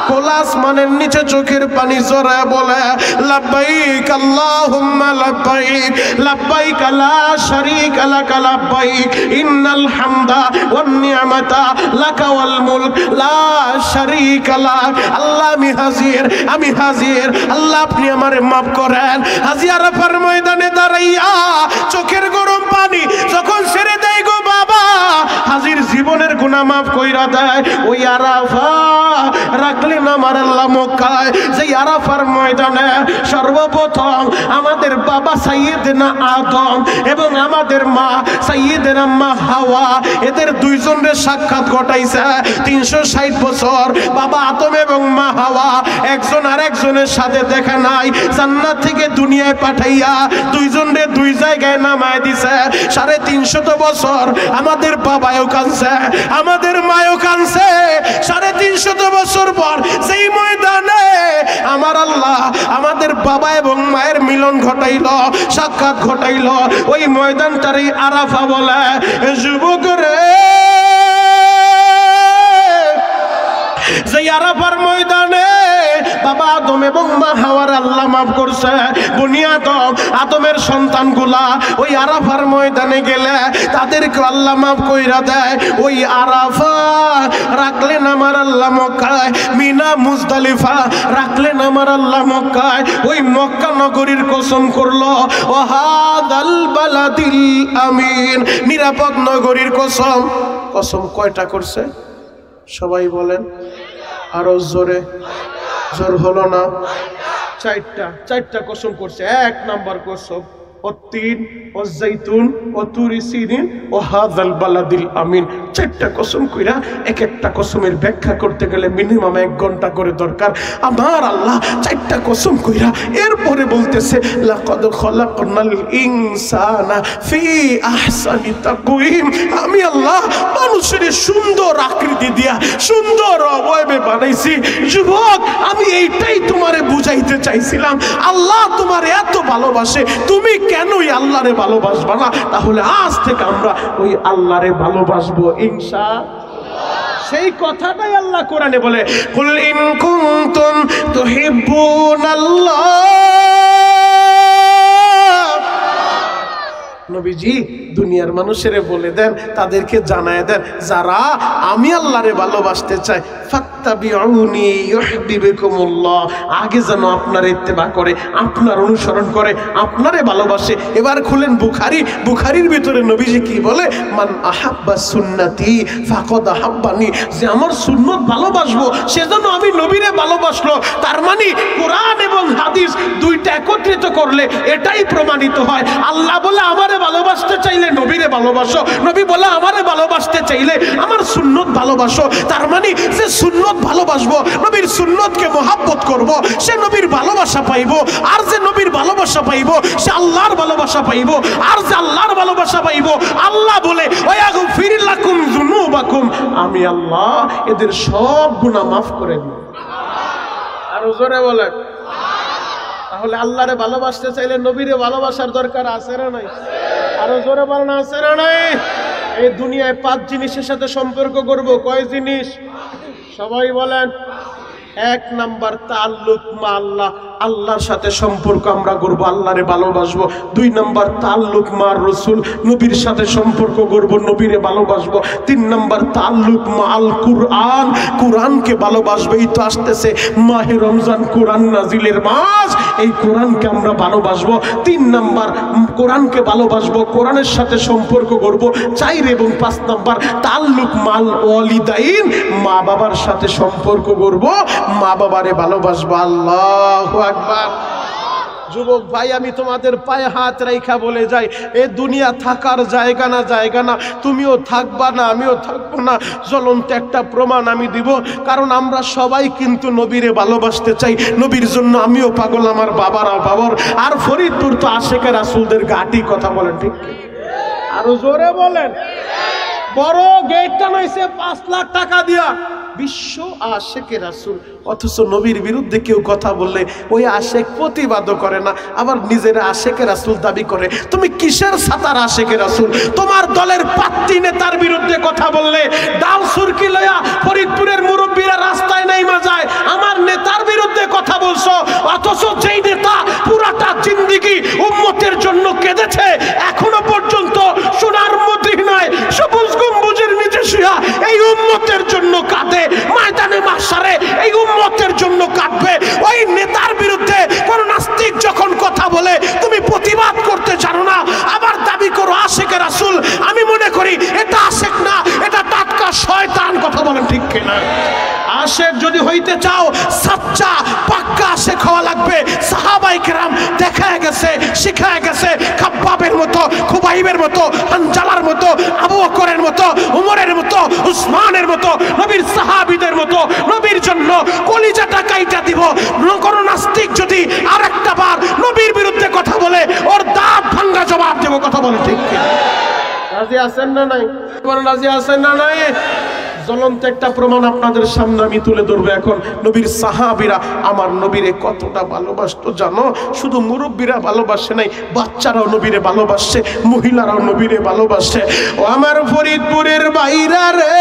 খোলা আসমানের নিচে চোখের পানি জড়ায় বলে, লাব্বাইক আল্লাহুম্মা লাব্বাইক, লাব্বাইক লা শারীকা লাকা লাব্বাইক, ইন্নাল হামদা ওয়ান নি'মাতা লাকা ওয়াল মুলক লা শারীকা লাক। আল্লাহ, আমি হাজির, আমি হাজির। আল্লাহ, আপনি আমারে মাফ করেন। হাজি আরাফার ময়দানে দাঁড়াইয়া চোখের গরম পানি যখন ছেড়ে দেয় গো বাবা, হাজির জীবনের গুনাহ মাফ কইরা দেয়। ওই আরাফা রাখলেন আমার আল্লাহ মক্কায়। যেই আরাফার ময়দানে সর্বপ্রথম আমাদের বাবা সাইয়েদনা আদম এবং আমাদের মা সাইয়েদনা মা হাওয়া, এদের দুইজনের সাক্ষাৎ ঘটাইছে। 360 বছর বাবা আদম এবং মা হাওয়া একজন আরেকজনের সাথে দেখা নাই। জান্নাত থেকে দুনিয়ায় পাঠাইয়া দুইজনরে দুই জায়গায় নামায় দিছে। 350 বছর আমাদের বাবাও কাঁদছে, আমাদের মায়ও কাঁদছে। 350 বছর পর সেই ময়দানে আমার আল্লাহ আমাদের বাবা এবং মায়ের মিলন ঘটাইল, সাক্ষাৎ ঘটাইল। ওই ময়দানটারই আরাফা বলে। যুবক রে, যে আরাফার ময়দানে বাবা আদম এবং মা হাওয়ার আল্লাহ মাফ করছে। বনি আদম, আদমের সন্তানগুলা ওই আরাফার ময়দানে গেলে তাদেরকে আল্লাহ মাফ কইরা দেয়। ওই আরাফা রাখলেন আমার আল্লাহ মক্কায়, মিনা মুজদালিফা রাখলেন আমার আল্লাহ মক্কায়। ওই মক্কা নগরীর কসম করলো, ওয়াহাদাল বালাদিল আমিন, নিরাপদ নগরীর কসম। কসম কয়টা করছে সবাই বলেন, আরো জোরে, জোর হলো না? চারটা কসম করছে। এক নাম্বার কসম والتين والزيتون وطور سينين وهذا البلد الأمين। চারটা কসম কইরা এক একটা কসমের ব্যাখ্যা করতে গেলে মিনিমাম 1 ঘন্টা করে দরকার। আমার আল্লাহ চারটা কসম কইরা এরপরে বলতেছে, লাকাদ খলাকনাল ইনসানা ফি আহসানি তাকওয়িম। আমি আল্লাহ মানুষের সুন্দর আকৃতি দিয়া সুন্দর অবয়বে বানাইছি। যুবক, আমি এইটাই তোমারে বুঝাইতে চাইছিলাম, আল্লাহ তোমারে এত ভালোবাসে, তুমি কেনই আল্লাহরে ভালোবাসবা না? তাহলে আজ থেকে আমরা ওই আল্লাহরে ভালোবাসবো ইনশাআল্লাহ। সেই কথাটাই আল্লাহ কোরআনে বলে, কুল ইন কুনতুম তুহিব্বুনাল্লাহ। নবীজি দুনিয়ার মানুষের বলে দেন, তাদেরকে জানায় দেন, যারা আমি আল্লাহরে ভালোবাসতে চায় ফাত্তাবিউনি ইউহিব্বুকুমুল্লাহ, আগে যেন আপনার ইত্তেবা করে, আপনার অনুসরণ করে, আপনারে ভালোবাসে। এবার খুলেন বুখারী, বুখারীর ভিতরে নবীজি কি বলে, মান আহাব্বা সুন্নতি ফাকাদ আহাব্বানি, যে আমার সুন্নত ভালোবাসবো সেজন্য আমি নবীরে ভালোবাসলো। তার মানে কোরআন এবং হাদিস দুইটা একত্রিত করলে এটাই প্রমাণিত হয়। আল্লাহ বলে আমারে ভালোবাসতে চাইলে নবীরে ভালোবাসো, নবী বলে আমারে ভালোবাসতে চাইলে আমার সুন্নত ভালোবাসো। তার মানে যে সুন্নত ভালোবাসবো, নবীর সুন্নতকে মহাব্বত করব, সে নবীর ভালোবাসা পাইবো। আর যে নবীর ভালোবাসা পাইবো সে আল্লাহর ভালোবাসা পাইবো। আর যে আল্লাহর ভালোবাসা পাইবো, আল্লাহ বলে ওয়াগফির লাকুম যুনুবাকুম, আমি আল্লাহ এদের সব গুনাহ মাফ করে দিই। আর জোরে বলে। তাহলে আল্লাহরে ভালোবাসতে চাইলে নবীরে ভালোবাসার দরকার আছে না নাই? আরো জোরে বলেন, আছে না নাই? এই দুনিয়ায় 5 জিনিসের সাথে সম্পর্ক করব। কয় জিনিস? সবাই বলেন। 1 নাম্বার তাআল্লুক মা আল্লাহ, আল্লাহর সাথে সম্পর্ক আমরা করব, আল্লাহরে ভালোবাসবো। 2 নাম্বার তাআল্লুক মা রাসূল, নবীর সাথে সম্পর্ক করব, নবীরে ভালোবাসবো। 3 নাম্বার তাআল্লুক মা আল কুরআন, কোরআনকে ভালোবাসবো। এই তো আসতেছে মাহে রমজান, কোরআন নাজিলের মাস, এই কোরআনকে আমরা ভালোবাসবো। 3 নাম্বার কোরআনকে ভালোবাসবো, কোরআনের সাথে সম্পর্ক করব। 4 এবং 5 নাম্বার তাআল্লুক মাল ওয়ালিদাইন, মা বাবার সাথে সম্পর্ক করব, মা বাবারে ভালোবাসবো। আল্লাহু আকবার। যুবক ভাই, আমি তোমাদের পায়ে হাত রাইখা বলে যাই, এ দুনিয়া থাকার জায়গা না, জায়গা না। তুমিও থাকবা না, আমিও থাকবো না। জ্বলন্ত একটা প্রমাণ আমি দিব, কারণ আমরা সবাই কিন্তু নবীরে ভালোবাসতে চাই। নবীর জন্য আমিও পাগল, আমার বাবারাও পাগল। আর ফরিদপুর তো আশেকে রাসূলদের ঘাঁটি, কথা বলেন ঠিক? আরো জোরে বলেন। বড় গেটটা নইছে 5 লাখ টাকা দিয়া, বিশ্ব আশেকে রাসূল। অথচ নবীর বিরুদ্ধে কেউ কথা বললে ওই আশেক প্রতিবাদও করে না, আবার নিজের আশেকে রাসূল দাবি করে। তুমি কিসের সাতার আশেকে রাসূল? তোমার দলের পাত্রী নেতার বিরুদ্ধে কথা বললে ডাল সুরকি লয়া ফরিদপুরের মুরব্বীরা রাস্তায় নাইমা যায়, আমার নেতার বিরুদ্ধে কথা বলছো। অথচ যেই নেতা পুরাটা জিন্দেগি উম্মতের জন্য কেঁদেছে, এখনো পর্যন্ত সোনার মদিনায় সবুজ গম্বুজের নিচে শুয়া এই উম্মতের জন্য কাঁদে, ময়দানে মাহশারে এই উম্মতের জন্য কাঁদবে। ওই নেতার বিরুদ্ধে কোন নাস্তিক যখন কথা বলে তুমি প্রতিবাদ করতে জানো না, আবার দাবি করো আশেকে রাসূল। আমি মনে করি এটা আশেক না, এটা টাটকা শয়তান, কথা বলেন ঠিক কিনা? আশেক যদি হইতে চাও, সাচ্চা পাক্কা আশেক হওয়া লাগবে। সাহাবায়ে কেরাম দেখায় গেছে, শিখায় গেছে, খাব্বাবের মতো, খুবাইবের মতো, হানজালার মতো, আবু বকরের মতো, উমরের মতো, উসমানের মতো, নবীর সাহাবীদের মতো নবীর জন্য কলিজাটা কাইটা দিব। কোন নাস্তিক যদি আরেকটা বার নবীর বিরুদ্ধে কথা বলে ওর দাঁত ভাঙা জবাব দেব, কথা বলে ঠিক কি? রাজি আছেন না নাই? রাজি আছেন না নাই? জ্বলন্ত একটা প্রমাণ আপনাদের সামনে আমি তুলে ধরবো এখন। নবীর সাহাবীরা আমার নবীরে কতটা ভালোবাসতো জানো? শুধু মুরব্বীরা ভালোবাসে নাই, বাচ্চারাও নবীরে ভালোবাসে, মহিলারাও নবীরে ভালোবাসে। ও আমার ফরিদপুরের বাইরা রে,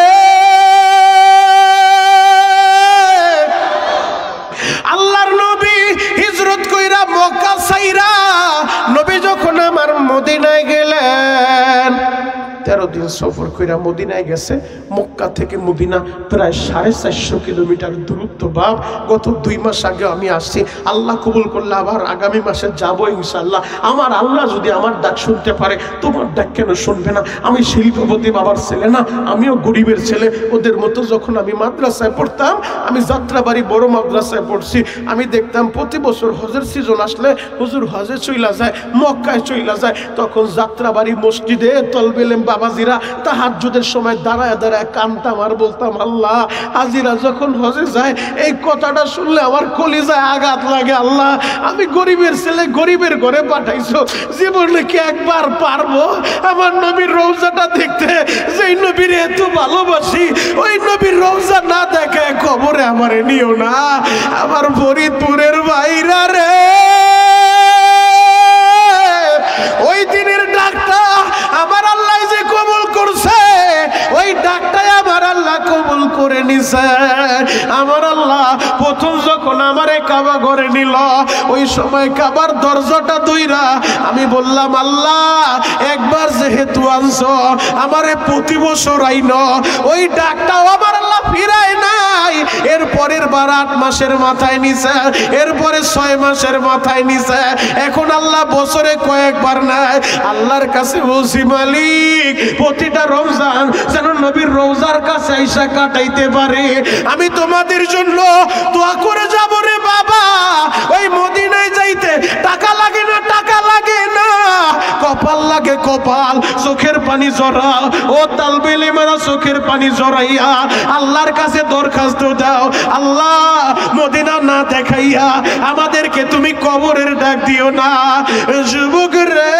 দিন সফর কইরা মদিনায় গেছে। মক্কা থেকে মদিনা প্রায় 450 কিলোমিটার দূরত্ব। বাপ, গত 2 মাস আগে আমি আসছি, আল্লাহ কবুল করলে আবার আগামী মাসে যাব ইনশাআল্লাহ। আমার আল্লাহ যদি আমার ডাক শুনতে পারে, তোমার ডাক কেন শুনবে না? আমি শিল্পপতি বাবার ছেলে না, আমিও গরিবের ছেলে। ওদের মতো যখন আমি মাদ্রাসায় পড়তাম, আমি যাত্রাবাড়ি বড় মাদ্রাসায় পড়ছি, আমি দেখতাম প্রতি বছর হজের সিজন আসলে হুজুর হজে চইলা যায়, মক্কায় চইলা যায়। তখন যাত্রাবাড়ি মসজিদে তলবেলেম বাবাজিরা তাহাজ্জুদের সময় দাঁড়ায় দাঁড়ায় কানতাম আর বলতাম, আল্লাহ, হাজিরা যখন হজে যায় এই কথাটা শুনলে আমার কলিজায় আঘাত লাগে। আল্লাহ, আমি গরিবের ছেলে, গরিবের ঘরে পাঠাইছো, জীবনে কি একবার পারবো আমার নবীর রওজাটা দেখতে? যেই নবীর এত ভালোবাসি, ওই নবীর রওজা না দেখে কবরে আমারে নিও না। আমার ফরিদপুরের ভাইরা রে, ওই দিনের ডাকটা আমার আল্লাহ যে কবুল করছে, ওই ডাকটাই আমার আল্লাহ কবুল করে নিছে। আমার আল্লাহ প্রথম যখন আমারে কাবা ঘরে নিল, ওই সময় কাবার দরজাটা দইরা আমি বললাম, আল্লাহ, একবার যেহেতু আনছো আমারে প্রতি বছর আইনো। ওই ডাকটাও আমার আল্লাহ ফিরায় নাই। এরপরের বার 8 মাসের মাথায় নিছে, এরপরে 6 মাসের মাথায় নিছে, এখন আল্লাহ বছরে কয়েকবার নাই। আল্লাহর কাছে বলছি, মালিক, প্রতিটা রমজান যেন নবীর রওজার কাছে আইসা কাটাইতে পারে। আমি তোমাদের জন্য দোয়া করে যাব রে বাবা। ওই মদিনায় যাইতে টাকা লাগে না, টাকা লাগে না, কপাল লাগে, কপাল। চোখের পানি জড়া, ও তালবেলে মারা চোখের পানি জড়াইয়া আল্লাহর কাছে দরখাস্ত দাও, আল্লাহ, মদিনা না দেখাইয়া আমাদেরকে তুমি কবরের ডাক দিও না। যুবক রে,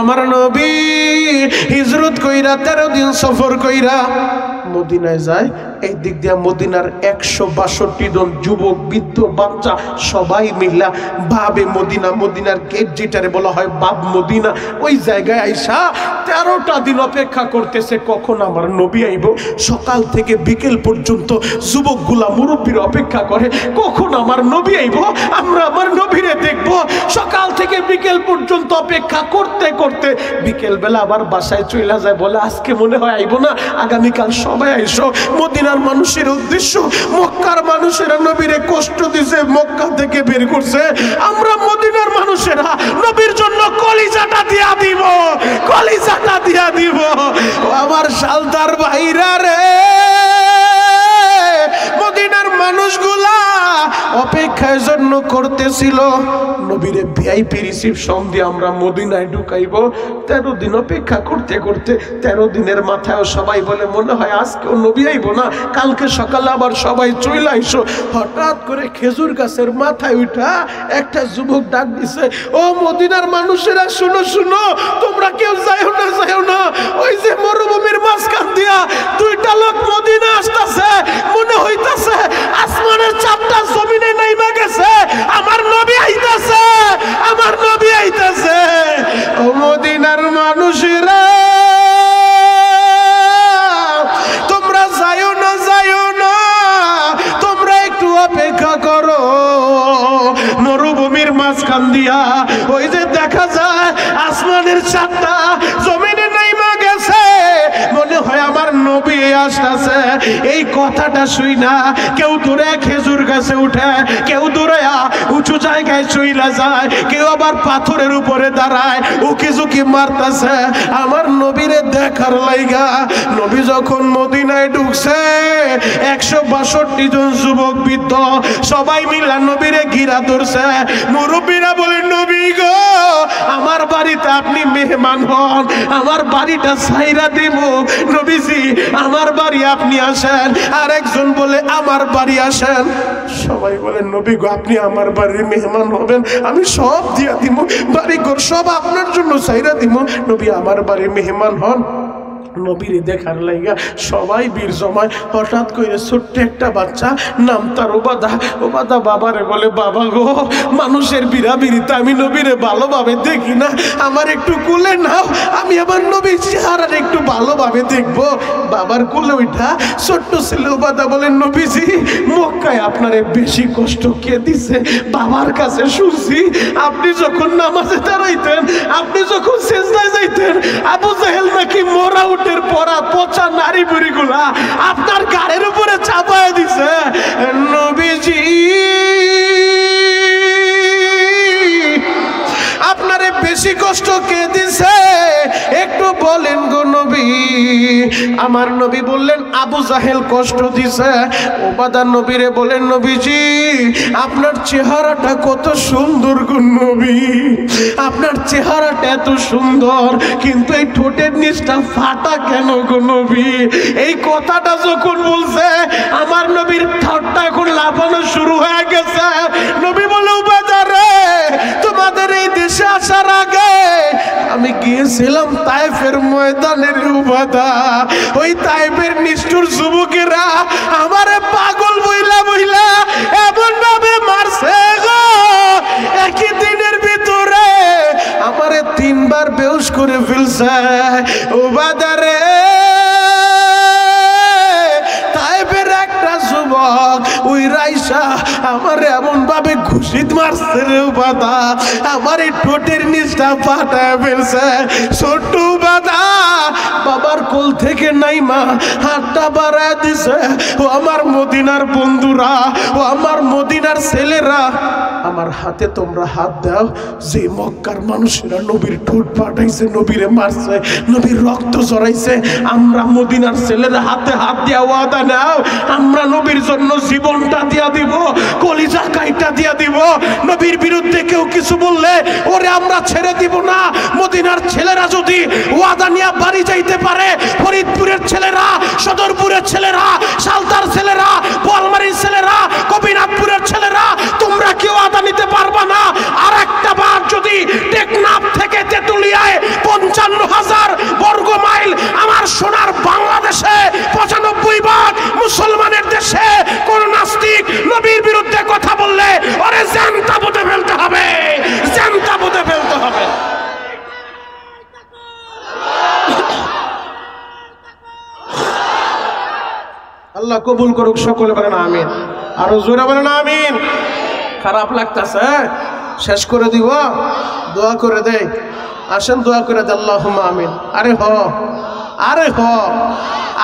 আমার নবী হিজরত কইরা 13 দিন সফর কইরা মদিনায় যায়। এই দিক দিয়া মদিনার 162 জন যুবক, বৃদ্ধ, বাচ্চা সবাই মিলা ভাবে মদিনা, মদিনার গেট যেটারে বলা হয় বাব মদিনা, ওই জায়গায় আইসা 13টা দিন অপেক্ষা করতেছে কখন আমার নবী আইব। সকাল থেকে বিকেল পর্যন্ত যুবকগুলা, মুরব্বীর অপেক্ষা করে কখন আমার নবী আইব, আমরা আমার নবীরে দেখব। সকাল থেকে বিকেল পর্যন্ত অপেক্ষা করতে করতে বিকেল বেলা আবার বাসায় চলে যায়, বলে আজকে মনে হয় আইব না, আগামীকাল সবাই আইসো। মদিনার মানুষের উদ্দেশ্য, মক্কার মানুষেরা নবীরে কষ্ট দিছে, মক্কা থেকে বের করছে, আমরা মদিনার মানুষেরা নবীর জন্য কলিজাটা দিয়া দিব, কলিজাটা দিয়া দিব। আমার সালদার ভাইরা রে, মদিনার মানুষগুলা অপেক্ষার জন্য করতেছিল নবীরে ভিআইপি রিসিপশন দিয়ে আমরা মদিনায় ঢুকাইব। 13 দিন অপেক্ষা করতে করতে 13 দিনের মাথায় সবাই বলে, মনে হয় আজকেও নবী আইব না, কালকে সকালে আবার সবাই চলে আইসো। হঠাৎ করে খেজুর গাছের মাথায় উঠা একটা যুবক ডাক দিছে, ও মদিনার মানুষেরা, শুনো শুনো, তোমরা কেউ যাইও না, যাইও না। ওই যে মরুভূমির মাঝখান দিয়া 2টা লোক মদিনা আসতেছে, মনে হইতাছে আসমানের চাপটা জমিনে নাইমা গেছে, আমার নবী আইতাছে, আমার নবী আইতাছে। ও মদিনার মানুষেরা, তোমরা যাইও না, যাইও না, তোমরা একটু অপেক্ষা করো। মরুভূমির মাঝখান দিয়া ওই যে দেখা যায় আসমানের চাঁদটা জমিনে নাইমা গেছে, মনে হয় আমার নবী আসতেছে। এই কথাটা শুই না কেউ দূরে খেজুর গাছে উঠে, কেউ দূরে উঁচু জায়গায় চইলা যায়, কেউ আবার পাথরের উপরে দাঁড়ায়, উকি ঝুঁকি মারতেছে আমার নবীরে দেখার লাইগা। নবী যখন মদিনায় ঢুকছে, 162 জন যুবক, বৃদ্ধ সবাই মিলা নবীরে ঘিরা ধরছে। মুরব্বীরা বলে, নবী গো, আমার বাড়িতে আপনি মেহমান হন, আমার বাড়িটা ছাইরা দিব। নবীজি, আমার বাড়ি আপনি আসেন। আর একজন বলে, আমার বাড়ি আসেন। সবাই বলে, নবী গো, আপনি আমার বাড়ির মেহমান হবেন, আমি সব দিয়া দিব, বাড়ি ঘর সব আপনার জন্য ছাইরা দিব। নবী, আমার বাড়ির মেহমান হন। নবীরে দেখার লাইগা সবাই বীর জমায়। হঠাৎ করে ছোট্ট একটা বাচ্চা, নাম তার ওবাদা। ওবাদা বাবারে বলে, বাবা গো, মানুষের বিরাবিরিতে আমি নবীরে ভালোভাবে দেখি না, আমার একটু কুলে নাও, আমি আমার নবীর চেহারার একটু ভালোভাবে দেখবো। বাবার কুলে ওইটা ছোট্ট ছেলে ওবাদা বলে, নবীজি, মক্কায় আপনারে বেশি কষ্ট কে দিছে? বাবার কাছে শুনছি আপনি যখন নামাজে দাঁড়াইতেন, আপনি যখন সেজদায় যাইতেন, আবু জাহেল নাকি মোরা উটের পরা পচা নারী বুড়িগুলা আপনার গাড়ির উপরে চাপায় দিছে। নবীজি, আপনারে বেশি কষ্ট কে দিছে একটু বলেন গো নবী। আমার নবী বললেন, আবু জাহেল কষ্ট দিছে। ওবাদা নবীরে বলেন, নবীজি, আপনার চেহারাটা কত সুন্দর গো নবী, আপনার চেহারাটা এত সুন্দর, কিন্তু এই ঠোঁটের নিচটা ফাটা কেন গো নবী? এই কথাটা যখন বলছে, আমার নবীর ঠোঁটটা এখন লাফানো শুরু হয়ে গেছে। নবী বলে, ওবাদা রে, তোমাদের এই দেশে আসার আগে আমি গিয়েছিলাম তায়েফের ময়দানের। ওবাদা, ওই তায়েফের নিষ্ঠুর যুবকেরা আমারে পাগল বইলা বইলা এমন ভাবে মারছে গো, একই দিনের ভিতরে আমারে 3 বার বেহুশ করে ফেলছে। ওবাদা রে, তায়েফের একটা যুবক ওই রাইসা আমার এমন ভাবে ঘুষিত মারছে রে ওবাদা, আমার এই ঠোঁটের নিচটা ফাটায় ফেলছে। ছোট্ট ওবাদা বাবার কোল থেকে নাইমা হাতটা বাড়ায় দিছে। ও আমার মদিনার বন্ধুরা, ও আমার মদিনার ছেলেরা, আমার হাতে তোমরা হাত দাও। যে মক্কার মানুষেরা নবীর ঠোঁট ফাটাইছে, নবীরে মারছে, নবীর রক্ত জড়াইছে, আমরা মদিনার ছেলেরা হাতে হাত দিয়া ওয়াদা নাও, আমরা নবীর জন্য জীবনটা দিয়া দিব, কলিজা কাইটা দিয়া দিব। নবীর বিরুদ্ধে কেউ কিছু বললে ওরে আমরা ছেড়ে দিব না। মদিনার ছেলেরা যদি ওয়াদা নিয়ে বাড়ি যাইতে পারে, ফরিদপুরের ছেলেরা, সদরপুরের ছেলেরা, সালতার ছেলেরা, বোয়ালমারীর ছেলেরা, গোপীনাথপুরের ছেলেরা, তোমরা কেউ ওয়াদা নিতে পারবা না। আর একটা বার যদি টেকনাফ থেকে তেতুলিয়ায় 55,000 বর্গ মাইল আমার সোনার বাংলাদেশে 95 মুসলমানের দেশে কোন নাস্তিক নবীর বিরুদ্ধে কথা বললে ওরে জানতা বুঝে ফেলতে হবে, জানতা বুঝে ফেলতে হবে। আল্লাহ কবুল করুক, সকলে বলেন আমিন, আরো জোরে বলেন আমিন। খারাপ লাগতেছে, শেষ করে দিব, দোয়া করে দেই, আসেন দোয়া করে দে, আল্লাহুম্মা আমিন। আরে হ, আরে হ,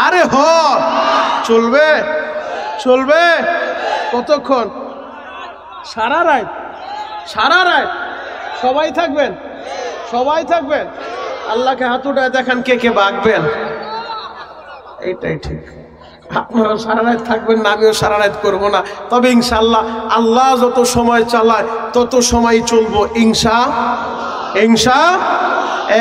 আরে হ, চলবে, চলবে কতক্ষণ? সারা রাত, সারা রাত সবাই থাকবেন, সবাই থাকবেন। আল্লাহকে হাত উঠায় দেখান কে কে ভাগবেন। এইটাই ঠিক, আপনারা সারা রাত থাকবেন না, আমিও সারা রাত করবো না। তবে ইনশাআল্লাহ আল্লাহ যত সময় চালায় তত সময় চলবো ইনশাআল্লাহ।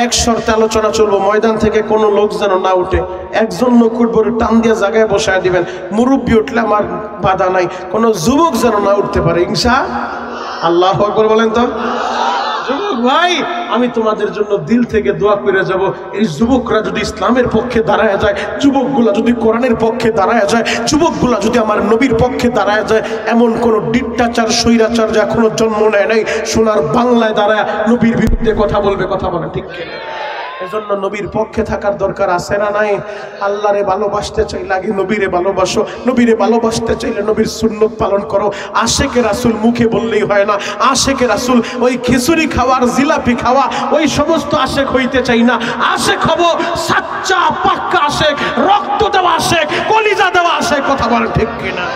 এক শর্তে আলোচনা চলবো, ময়দান থেকে কোনো লোক যেন না উঠে, একজন লোক উঠবে টান দিয়ে জায়গায় বসায় দিবেন। মুরব্বী উঠলে আমার বাধা নাই, কোনো যুবক যেন না উঠতে পারে ইনশাআল্লাহ। আল্লাহু আকবার বলেন তো। যুবক ভাই, আমি তোমাদের জন্য দিল থেকে দোয়া করে যাব। এই যুবকরা যদি ইসলামের পক্ষে দাঁড়ায় যায়, যুবকগুলা যদি কোরআনের পক্ষে দাঁড়ায় যায়, যুবকগুলা যদি আমার নবীর পক্ষে দাঁড়ায় যায়, এমন কোন ডিক্টাচার স্বৈরাচার যা এখনো জন্ম নেয় নাই, সোনার বাংলায় দাঁড়ায় নবীর বিরুদ্ধে কথা বলবে, কথা বলে ঠিক কিনা? এজন্য নবীর পক্ষে থাকার দরকার আছে না নাই? আল্লাহরে ভালোবাসতে চাইলে আগে নবীরে ভালোবাসো, নবীরে ভালোবাসতে চাইলে নবীর সুন্নত পালন করো। আশেকে রাসূল মুখে বললেই হয় না, আশেকে রাসূল ওই খিচুড়ি খাওয়ার, জিলাপি খাওয়া, ওই সমস্ত আশেক হইতে চাই না। আশেক হব সাচ্চা পাক্কা আশেক, রক্ত দেওয়া আশেক, কলিজা দেওয়া আশেক, কথা বলেন ঠিক কিনা?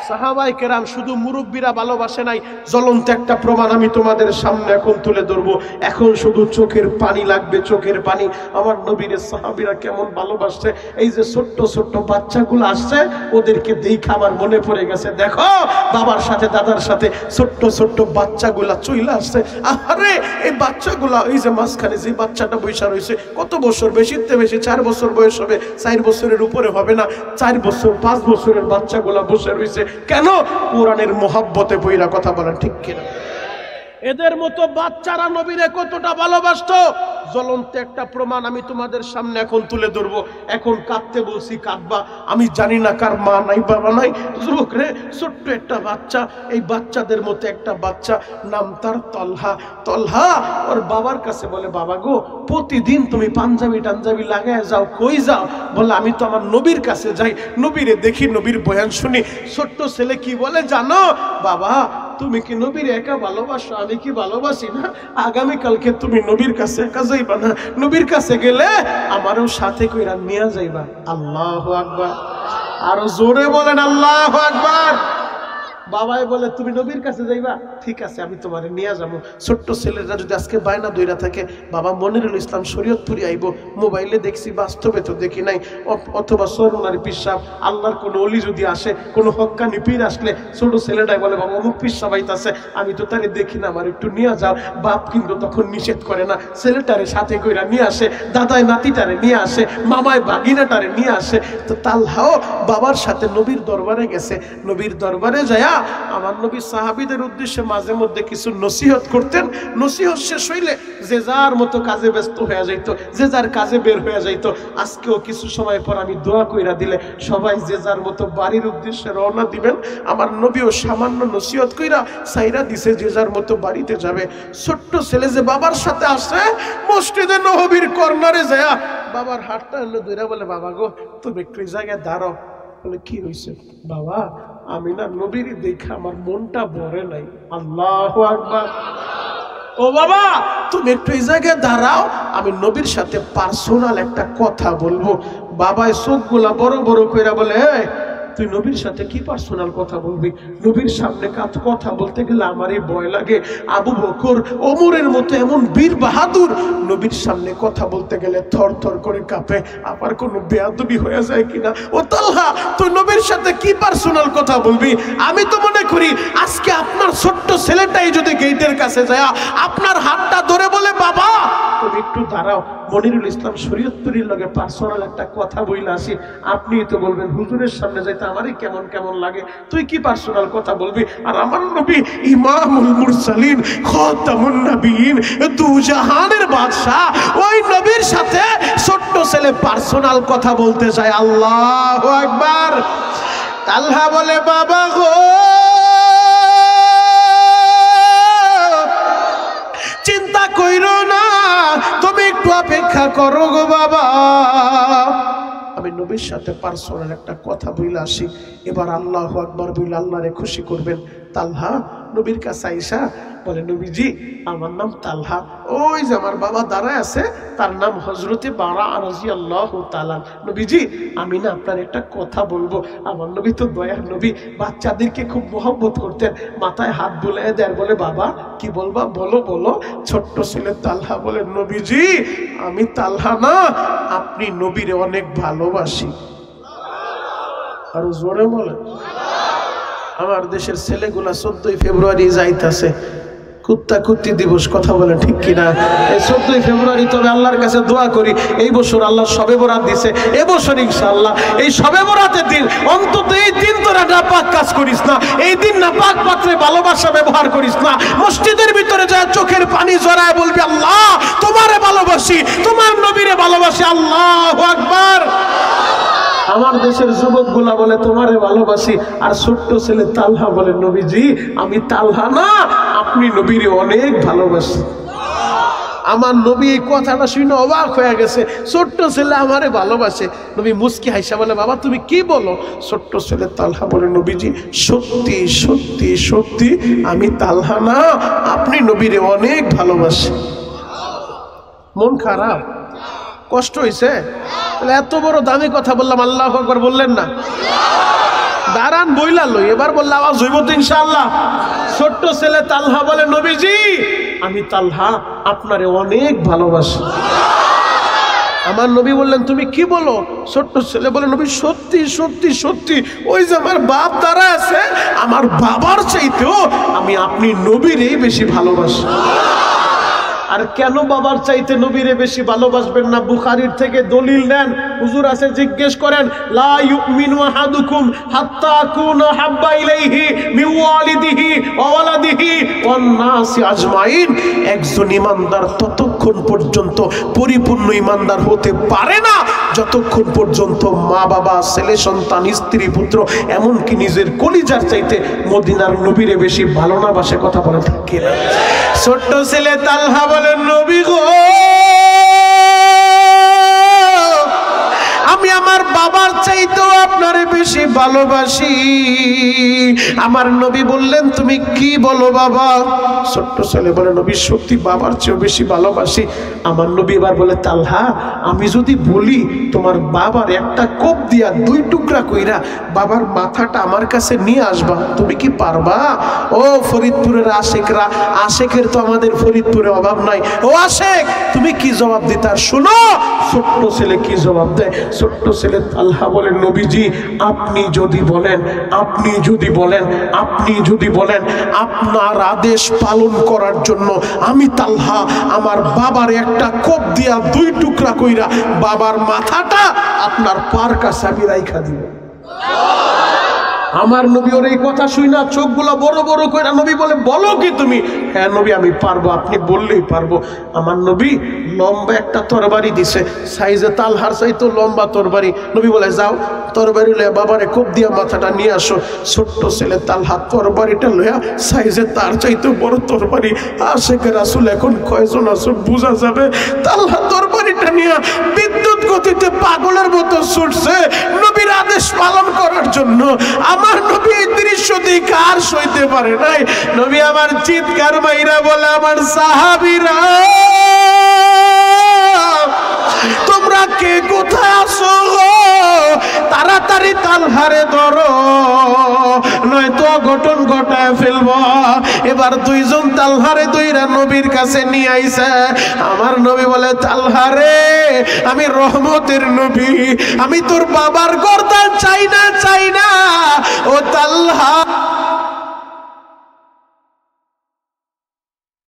সাহাবায়ে কেরাম শুধু মুরব্বীরা ভালোবাসে নাই, জ্বলন্ত একটা প্রমাণ আমি তোমাদের সামনে এখন তুলে ধরবো। এখন শুধু চোখের পানি লাগবে, চোখের পানি। আমার নবীর সাহাবীরা কেমন ভালোবাসছে। এই যে ছোট্ট ছোট্ট বাচ্চাগুলো আসছে, ওদেরকে দেখে আমার মনে পড়ে গেছে। দেখো বাবার সাথে দাদার সাথে ছোট্ট ছোট্ট বাচ্চাগুলা চলে আসছে। আরে এই বাচ্চাগুলা, এই যে মাঝখানে যে বাচ্চাটা বৈশা রয়েছে, কত বছর? বেশিতে বেশি 4 বছর বয়স হবে, 4 বছরের উপরে হবে না, 4 বছর 5 বছরের বাচ্চাগুলা বসে রয়েছে। কেন? কোরআনের মোহাব্বতে পইরা, কথা বলেন ঠিক কিনা? এদের মতো বাচ্চারা নবীরে কতটা ভালোবাসতো জ্বলন্ত একটা প্রমাণ আমি তোমাদের সামনে এখন তুলে ধরবো। এখন কাঁদতে বলছি, কাঁদবা। আমি জানি না কার মা নাই বাবা নাই। যুবক রে, ছোট্ট একটা বাচ্চা, এই বাচ্চাদের মতো একটা বাচ্চা, নাম তার তলহা। তলহা ওর বাবার কাছে বলে, বাবা গো, প্রতিদিন তুমি পাঞ্জাবি টাঞ্জাবি লাগায় যাও, কই যাও? বলে, আমি তো আমার নবীর কাছে যাই, নবীরে দেখি, নবীর বয়ান শুনি। ছোট্ট ছেলে কি বলে জানো? বাবা, তুমি কি নবীর একা ভালোবাসো? আমি কি ভালোবাসি না? আগামীকালকে তুমি নবীর কাছে একা যাইবা না, নবীর কাছে গেলে আমারও সাথে কইরা নিয়ে যাইবা। আল্লাহু আকবার, আরো জোরে বলেন আল্লাহু আকবার। বাবাই বলে, তুমি নবীর কাছে যাইবা? ঠিক আছে, আমি তোমারে নিয়ে যাবো। ছোট্ট ছেলেরা যদি আজকে বায়না দইরা থাকে, বাবা মনিরুল ইসলাম শরীয়তপুরি আইব, মোবাইলে দেখছি, বাস্তবে তো দেখি নাই, অথবা সরনারি পীর সাহেব, আল্লাহর কোনো অলি যদি আসে, কোনো হক্কানি পীর আসলে, ছোট ছেলেটাই বলে, বাবা অমুক পীর সাহেব আইতাছে, আমি তো তারে দেখি না, আমার একটু নিয়ে যাও। বাপ কিন্তু তখন নিষেধ করে না, ছেলেটারে সাথে কইরা নিয়ে আসে, দাদায় নাতিটারে নিয়ে আসে, মামায় বাগিনাটারে নিয়ে আসে। তো তালহাও বাবার সাথে নবীর দরবারে গেছে। নবীর দরবারে যায় আমার নবী সাহাবীদের উদ্দেশ্যে মাঝে মধ্যে কিছু নসিহত করতেন। নসিহত শেষ হইলে যে যার মতো কাজে ব্যস্ত হয়ে যাইতো, যে যার কাজে বের হয়ে যাইতো। আজকেও কিছু সময় পর আমি দোয়া কইরা দিলে সবাই যে যার মতো বাড়ির উদ্দেশ্যে রওনা দিবেন। আমার নবীও সামান্য নসিহত কইরা সাইরা দিছে, যে যার মতো বাড়িতে যাবে। ছোট্ট ছেলে যে বাবার সাথে আসে, মসজিদে নববীর কর্নারে যায়, বাবার হাতটা এনে ধইরা বলে, বাবা গো, তুমি একটু এই জায়গায় দাঁড়াও। বলে, কি হয়েছে? বাবা, আমি না নবীর দেখে আমার মনটা ভরে নাই। আল্লাহু আকবার। ও বাবা, তুমি একটু এই জায়গায় দাঁড়াও, আমি নবীর সাথে পার্সোনাল একটা কথা বলবো। বাবায় চোখগুলা বড় বড় কইরা বলে, তুই নবীর সাথে কি পার্সোনাল কথা বলবি? নবীর সামনে কথা বলতে গেলে আমারই ভয় লাগে। আবু বকর, ওমরের মতো এমন বীর বাহাদুর নবীর সামনে কথা বলতে গেলে থর থর করে কাঁপে। আবার কোনো বেয়াদবি হয়ে যায় কিনা। ও তালহা, তুই নবীর সাথে কি পার্সোনাল কথা বলবি? আমি তো মনে করি আজকে আপনার ছোট্ট ছেলেটাই যদি গেটের কাছে যায়, আপনার হাতটা ধরে বলে, বাবা তুমি একটু দাঁড়াও, মনিরুল ইসলাম শরীয়তপুরীর লগে পার্সোনাল একটা কথা বইলা আসি, আপনি তো বলবেন হুজুরের সামনে যাইতে আমারই কেমন কেমন লাগে, তুই কি পার্সোনাল কথা বলবি? আর আমার নবী ইমামুল মুরসালিন, খাতামুন নবীন, দু জাহানের বাদশা, ওই নবীর সাথে ছোট্ট ছেলে পার্সোনাল কথা বলতে যায়। আল্লাহু আকবার। তালহা বলে, বাবা গো, চিন্তা কইরো না, তুমি একটু অপেক্ষা করো গো বাবা, আমি নবীর সাথে পার্সোনাল একটা কথা বইলা আসি। এবার আল্লাহু আকবার বইলা আল্লাহরে খুশি করবেন। তালহা নবীর কাছে আইসা বলে, নবীজি, আমার নাম তালহা, ওই যে আমার বাবা দাঁড়ায় আছে, তার নাম হযরতে বারা রাদিয়াল্লাহু তাআলা। নবীজি, আমি না আপনার একটা কথা বলবো। আমার নবী তো দয়ার নবী, বাচ্চাদেরকে খুব মহব্বত করতেন, মাথায় হাত বুলায় দেয়, বলে, বাবা কি বলবা, বলো বলো। ছোট্ট ছেলে তালহা বলে, নবীজি, আমি তালহা না, আপনি নবীরে অনেক ভালোবাসি। আর জোরে বলে। আমার দেশের ছেলেগুলা 14 ফেব্রুয়ারি যাইতাছে, কুত্তা কুত্তি দিবস, কথা বলেন ঠিক কিনা? এই 14 ফেব্রুয়ারি তবে আল্লাহর কাছে দোয়া করি, এই বছর আল্লাহ শবে বরাত দিছে, এবছর ইনশাআল্লাহ এই শবে বরাতের দিন, অন্তত এই দিন তোরা নাপাক কাজ করিস না, এই দিন নাপাক পাত্রে ভালোবাসা ব্যবহার করিস না। মসজিদের ভিতরে যা চোখের পানি জড়ায় বলবি, আল্লাহ তোমারে ভালোবাসি, তোমার নবীরে ভালোবাসি। আল্লাহু আকবার। আমার দেশের যুবকগুলা বলে, তোমারে ভালোবাসি। আর ছোট্ট ছেলে তালহা বলে, নবীজি, আমি তালহা না, আপনি নবীরে অনেক ভালোবাসি। আমার নবী এই কথাটা শুনে অবাক হয়ে গেছে, ছোট্ট ছেলে আমারে ভালোবাসে। নবী মুস্কি হাসা বলে, বাবা তুমি কি বলো? ছোট্ট ছেলে তালহা বলে, নবীজি, সত্যি সত্যি সত্যি আমি তালহা না, আপনি নবীরে অনেক ভালোবাসি। মন খারাপ, কষ্ট হয়েছে? এত বড় দামি কথা বললাম, আল্লাহু আকবার বললেন না? দাঁড়ান বইলা লই, এবার বললাম আওয়াজ হইব তো ইনশাআল্লাহ। ছোট্ট ছেলে তালহা বলে, নবীজি, আমি তালহা আপনারে অনেক ভালোবাসি। আমার নবী বললেন, তুমি কি বলো? ছোট্ট ছেলে বলে, নবী সত্যি সত্যি সত্যি, ওই যে আমার বাপ দাঁড়া আছে, আমার বাবার চাইতেও আমি আপনি নবীরই বেশি ভালোবাসি। আর কেন বাবার চাইতে নবীরে বেশি ভালোবাসবেন না? বুখারীর থেকে দলিল নেন, হুজুর আছে জিজ্ঞেস করেন, লা ইউমিনু আহাদুকুম হাত্তা আকুনা হাব্বা ইলাইহি মিন ওয়ালিদিহি ওয়া ওয়ালাদিহি ওয়ান নাসি আজমাইন। একজন ঈমানদার ততক্ষণ পর্যন্ত পরিপূর্ণ ঈমানদার হতে পারে না যতক্ষণ পর্যন্ত মা বাবা, ছেলে সন্তান, স্ত্রী পুত্র, এমনকি নিজের কলিজার চাইতে মদিনার নবীরে বেশি ভালো না বাসে। কথা বলে ঠিক কিনা? ছোট্ট ছেলে তালহা বলেন, নবী গো, আমি আমার বাবার চাইতেও আপনারে বেশি ভালোবাসি। আমার নবী বললেন, তুমি কি বলো বাবা? ছোট্ট ছেলে বলে, নবী সত্যি বাবার চেয়েও বেশি ভালোবাসি। আমার নবী এবার বলে, তালহা, আমি যদি বলি তোমার বাবার একটা কোপ দিয়া 2 টুকরা কইরা বাবার মাথাটা আমার কাছে নিয়ে আসবা, তুমি কি পারবা? ও ফরিদপুরের আশেকরা, আশেকের তো আমাদের ফরিদপুরে অভাব নাই। ও আশেক, তুমি কি জবাব দিতা? শোনো ছোট্ট ছেলে কি জবাব দেয়। ছোট্ট ছেলে তালহা বলে, নবীজি, আপনি যদি বলেন, আপনি যদি বলেন, আপনি যদি বলেন, আপনার আদেশ পালন করার জন্য আমি তালহা আমার বাবার একটা কোপ দিয়া 2 টুকরা কইরা বাবার মাথাটা আপনার পার কাছে আমি রাইখা দিব। আমার নবী ওর এই কথা শুই না চোখগুলো বড় বড় কইরা নবী বলে, বলো কি তুমি? হ্যাঁ নবী, আমি পারবো, আপনি বললেই পারবো। আমার নবী লম্বা একটা তরবারি দিছে, সাইজে তালহার চাইতো লম্বা তরবারি। নবী বলে, যাও তরবারি লইয়া বাবারে কোপ দিয়া মাথাটা নিয়ে আসো। ছোট্ট ছেলে তালহা তরবারিটা লইয়া, সাইজে তার চাইতো বড় তরবারি। আশেকে রাসূল এখন কয়জন আছো বোঝা যাবে। তালহা তরবারিটা নিয়ে বিদ্যুৎ গতিতে পাগলের মতো ছুটছে নবীর আদেশ পালন করার জন্য। আমার নবী এই দৃশ্য দেখে আর সইতে পারে নাই। নবী আমার চিৎকার মাইরা বলে, আমার সাহাবীরা, তোমরা কে কোথায় আছো? তাড়াতাড়ি তালহারে ধরো, নয়তো অঘটন ঘটায় ফেলবো। এবার 2 জন তালহারে ধইরা নবীর কাছে নিয়ে আইছে। আমার নবী বলে, তালহারে, আমি রহমতের নবী, আমি তোর বাবার গর্দান চাই না, চাই না,